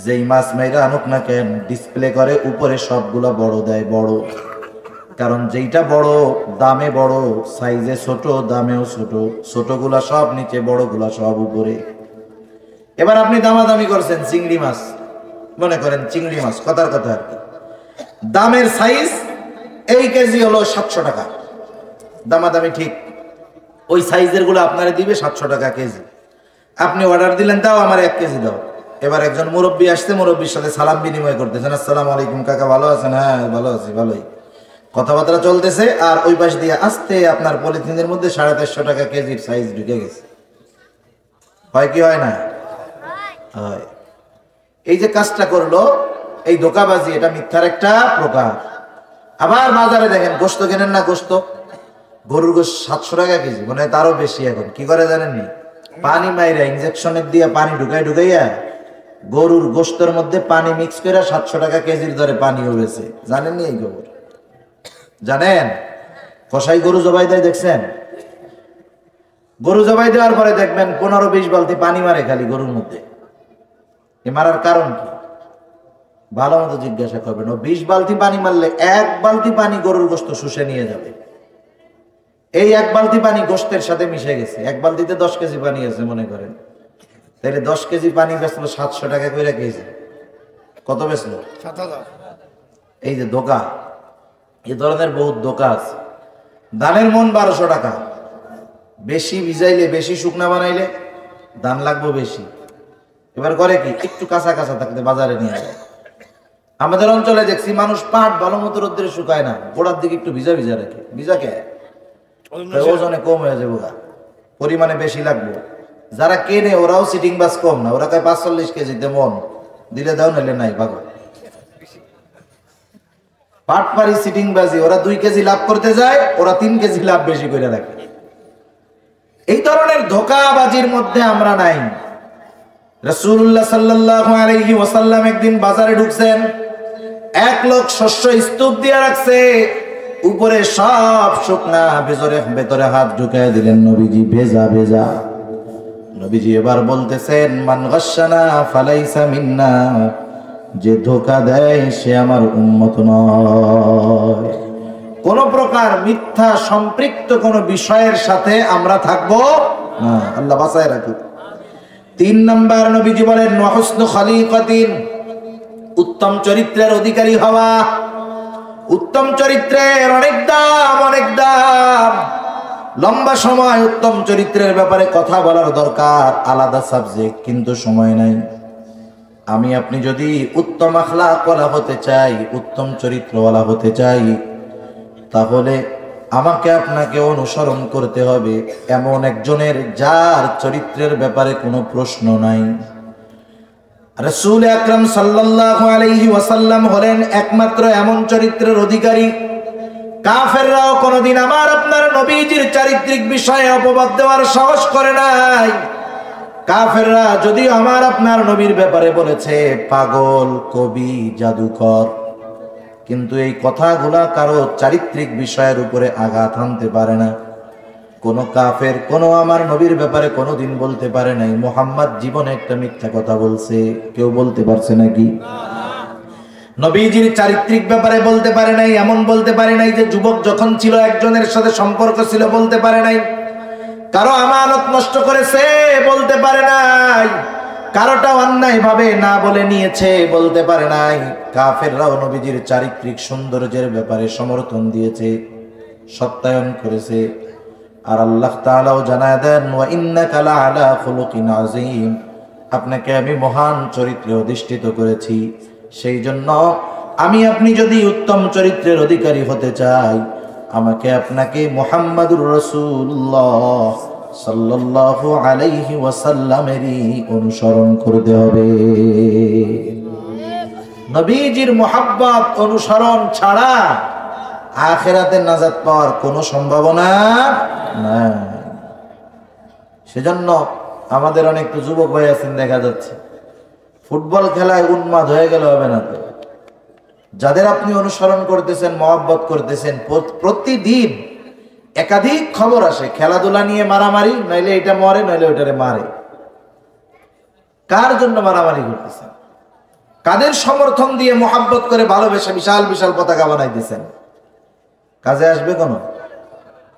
যেই মাছ মাইরা আনুক না কেন, ডিসপ্লে করে উপরে সবগুলা বড় দেয়, বড়। কারণ যেইটা বড় দামে বড়, সাইজে ছোট, দামেও ছোট। ছোটগুলা সব নিচে, বড়গুলা সব উপরে। এবার আপনি দামাদামি করছেন চিংড়ি মাছ, মনে করেন চিংড়ি মাছ, কথার কথা আর কি, দামের সাইজ এই কেজি হলো 700 টাকা, দামাদামি ঠিক। ওই সাইজের গুলো আপনারা দিবে 700 টাকা কেজি। আপনি অর্ডার দিলেন, দাও আমার 1 কেজি দাও। এবার একজন মুরব্বী আসছে, মুরব্বীর সাথে সালাম বিনিময় করতেছেন, আসসালামু আলাইকুম কাকা, ভালো আছেন? হ্যাঁ ভালো আছি, ভালোই। কথাবার্তা চলতেছে, আর ওই পাশ দিয়ে আসতে আপনার পলিথিনের মধ্যে 450 টাকা কেজির সাইজ ঢুকে গেছে। হয় কি হয় না? হয়। এই যে কাজটা করলো, এই ধোঁকাবাজি, এটা মিথ্যার একটা প্রকার। আবার বাজারে দেখেন, গোস্ত কেনেন না, গোস্ত, গরুর গোস্ত 700 টাকা কেজি, মনে হয় তারও বেশি। এখন কি করে জানেননি? পানি মাইরা, ইনজেকশনের দিয়ে পানি ঢুকাইয়া গরুর গোশতের মধ্যে পানি মিক্স করে 700 টাকা কেজির দরে পানি হয়েছে। জানেননি এই খবর? জানেন? কসাই গরু জবাই দেয়, দেখছেন? গরু জবাই দেওয়ার পরে দেখবেন 15-20 বালতি পানি মারে খালি গরুর মধ্যে। এ মারার কারণ কি? ভালো মতো জিজ্ঞাসা করবেন। ও 20 বালতি পানি মারলে 1 বালতি পানি গরুর গোশত শুষে নিয়ে যাবে। এই 1 বালতি পানি গোশতের সাথে মিশে গেছে। 1 বালতিতে 10 কেজি পানি আছে মনে করেন, তাহলে 10 কেজি পানি বেচলো 700 টাকা করে কেজি। কত বেচলো? 7000। এই যে ধোকা, এই ধরনের বহুত ধোকা আছে। ধানের মন 1200 টাকা, বেশি ভিজাইলে বেশি শুকনা বানাইলে দাম লাগবে বেশি। এবার করে কি, একটু কাঁচা কাঁচা থাকতে বাজারে নিয়ে যায়। আমাদের অঞ্চলে দেখছি মানুষ পাট ভালো মতো রোদ্রে শুকায় না, গোড়ার দিকে একটু ভিজা ভিজা রাখে। ভিজা কে? ওজনে কম হয়ে যাবো, পরিমাণে বেশি লাগবে। যারা কেনে ওরাও সিটিং বাস কম না, ওরা কয় 45 কেজিতে মন দিলে দাও, নাইলে নাই ভাগো। পাট পারি সিটিং বাজি, ওরা 2 কেজি লাভ করতে যায়, ওরা 3 কেজি লাভ বেশি করে রাখে। এই ধরনের ধোকাবাজির মধ্যে আমরা নাই। রাসূলুল্লাহ সাল্লাল্লাহু আলাইহি ওয়াসাল্লাম একদিন বাজারে ঢুকছেন, এক লোক শস্য স্তূপ দিয়ে রাখছে, উপরে সব শুকনা, ভেতরে হাত ঢুকায় দিলেন। নবীজি ভেজা ভেজা। নবীজি এবার বলতেছেন, মান গাশশানা ফালাইসা মিন্না, যে ধোকা দেয় সে আমার উম্মত নয়। কোন প্রকার মিথ্যা সম্পৃক্ত কোন বিষয়ের সাথে আমরা থাকবো না, আল্লাহ বাঁচায় রাখুক। 3 নাম্বার নবীজি বলেন, ওয়াহুসনু খালিকাতিন, উত্তম চরিত্রের অধিকারী হওয়া। উত্তম চরিত্রের অনেক দাম, অনেক দাম। লম্বা সময় উত্তম চরিত্রের ব্যাপারে কথা বলার দরকার, আলাদা সাবজেক্ট, কিন্তু সময় নাই। আমি আপনি যদি উত্তম আখলাকওয়ালা হতে চাই, উত্তম চরিত্রওয়ালা হতে চাই, তাহলে আমাকে আপনাকে অনুসরণ করতে হবে এমন একজনের যার চরিত্রের ব্যাপারে কোনো প্রশ্ন নাই। রাসূল আকরাম সাল্লাল্লাহু আলাইহি ওয়াসাল্লাম হলেন একমাত্র এমন চরিত্রের অধিকারী। কাফেররাও কোনদিন আমার আপনার নবীজির চারিত্রিক বিষয়ে অপবাদ দেওয়ার সাহস করে নাই। কাফেররা যদিও আমার আপনার নবীর ব্যাপারে বলেছে পাগল, কবি, জাদুকর, কিন্তু এই কথাগুলা কারো চারিত্রিক বিষয়ের উপরে আঘাত আনতে পারে না। কোন কাফের কোন আমার নবীর ব্যাপারে কোনোদিন বলতে পারে নাই মুহাম্মদ জীবনে একটা মিথ্যা কথা বলছে। কেউ বলতে পারছে নাকি? নবীজির চারিত্রিক ব্যাপারে বলতে পারে নাই, এমন বলতে পারে নাই যে যুবক যখন ছিল একজনের সাথে সম্পর্ক ছিল, বলতে পারে নাই। কারো আমানত নষ্ট করেছে, বলতে পারে নাই। কারোটা অন্যায় ভাবে না বলে নিয়েছে, বলতে পারে নাই। কাফেররাও নবীজির চারিত্রিক সৌন্দর্যের ব্যাপারে সমর্থন দিয়েছে, সত্যায়ন করেছে। আর আল্লাহ তাআলাও জানায় দেন, ওয়া ইন্নাকা লাআলা খুলুকিন আযীম, আপনাকে আমি মহান চরিত্রে অধিষ্ঠিত করেছি। সেই জন্য আমি আপনি যদি উত্তম চরিত্রের অধিকারী হতে চাই, আমাকে আপনাকে মুহাম্মাদুর রাসূলুল্লাহ সাল্লাল্লাহু আলাইহি ওয়াসাল্লামেরই অনুসরণ করতে হবে। নবীজির মুহাব্বত অনুসরণ ছাড়া আখিরাতে নাজাত পাওয়ার কোনো সম্ভাবনা নাই। সেজন্য আমাদের অনেক যুবক ভাই আছেন, দেখা যাচ্ছে ফুটবল খেলায় উন্মাদ হয়ে গেলে হবে না তো। যাদের আপনি অনুসরণ করতেছেন, মহব্বত করতেছেন, প্রতিদিন একাধিক খবর আসে খেলাধুলা নিয়ে মারামারি, নইলে এটা মরে, নইলে ওইটারে মারে। কার জন্য মারামারি করতেছেন? কাদের সমর্থন দিয়ে মহব্বত করে ভালোবেসে বিশাল বিশাল পতাকা বানাইতেছেন? কাজে আসবে কোনো?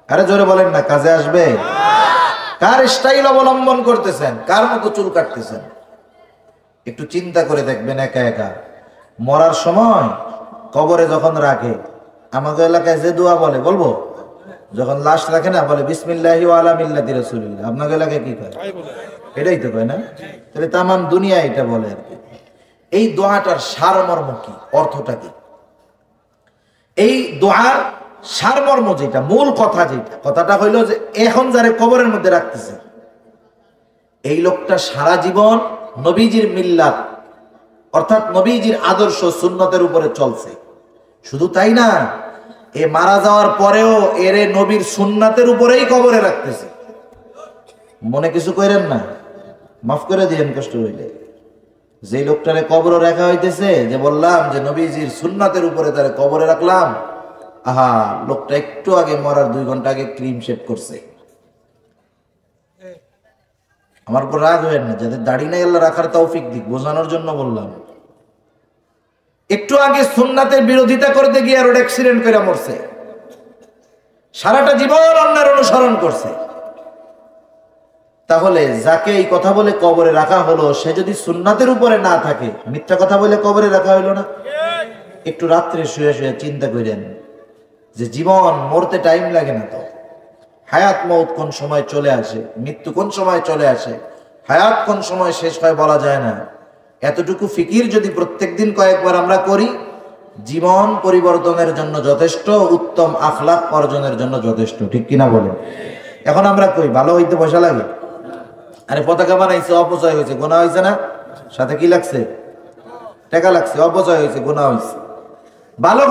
আরে জোরে বলেন না, কাজে আসবে? কার স্টাইল অবলম্বন করতেছেন? কার মতো চুল কাটতেছেন? একটু চিন্তা করে দেখবেন। একা একা মরার সময় কবরে যখন রাখে, আমাদের এলাকায় যে দোয়া বলে, বলবো? যখন লাশ রাখে না, বলে বিসমিল্লাহি ওয়া আলা মিল্লাতি রাসূলিল্লাহ। আপনাদের এলাকায় কি কয়? এটাই তো কয় না? তাহলে তামাম দুনিয়া এটা বলে আর কি। এই দোয়াটার সারমর্ম কি, অর্থটা কি? এই দোয়ার সারমর্ম যেটা, মূল কথা যেটা, কথাটা হইল যে এখন যারা কবরের মধ্যে রাখতেছে, এই লোকটা সারা জীবন নবীজির মিল্লাত অর্থাৎ নবীজির আদর্শ সুন্নতের উপরে চলছে। শুধু তাই না, এ মারা যাওয়ার পরেও এরে নবীর সুন্নাতের উপরেই কবরে রাখতেছে। মনে কিছু করেন না, মাফ করে দিয়েন কষ্ট হইলে। যে লোকটারে কবরে রাখা হইতেছে, যে বললাম যে নবীজির সুন্নাতের উপরে তারে কবরে রাখলাম, আহা, লোকটা একটু আগে মরার 2 ঘন্টা আগে ক্রিম শেভ করছে। আমার উপর রাগ হবেন না, যাদের দাড়ি নাই আল্লাহ রাখার তৌফিক দিক, বোঝানোর জন্য বললাম। একটু আগে সুন্নাতের বিরোধিতা করতে গিয়ে রোড অ্যাক্সিডেন্ট করে মরছে, সারাটা জীবন অন্যের অনুসরণ করছে। তাহলে যাকে এই কথা বলে কবরে রাখা হলো, সে যদি সুন্নাতের উপরে না থাকে, মিথ্যা কথা বলে কবরে রাখা হইলো না? একটু রাত্রে শুয়ে শুয়ে চিন্তা করেন যে জীবন মরতে টাইম লাগে না তো, হায়াত মৌত কোন সময় চলে আসে, মৃত্যু কোন সময় চলে আসে, হায়াত কোন সময় শেষ হয় বলা যায় না। এতটুকু ফিকির যদি প্রত্যেকদিন কয়েকবার আমরা করি, জীবন পরিবর্তনের জন্য যথেষ্ট, উত্তম আখলাক অর্জনের জন্য যথেষ্ট। ঠিক কিনা বলেন? এখন আমরা কই ভালো হইতে পয়সা লাগে? আরে পতাকা বানাইছে, অপচয় হয়েছে, গোনা হয়েছে না? সাথে কি লাগছে? টাকা লাগছে, অপচয় হয়েছে, গোনা হয়েছে। ভালো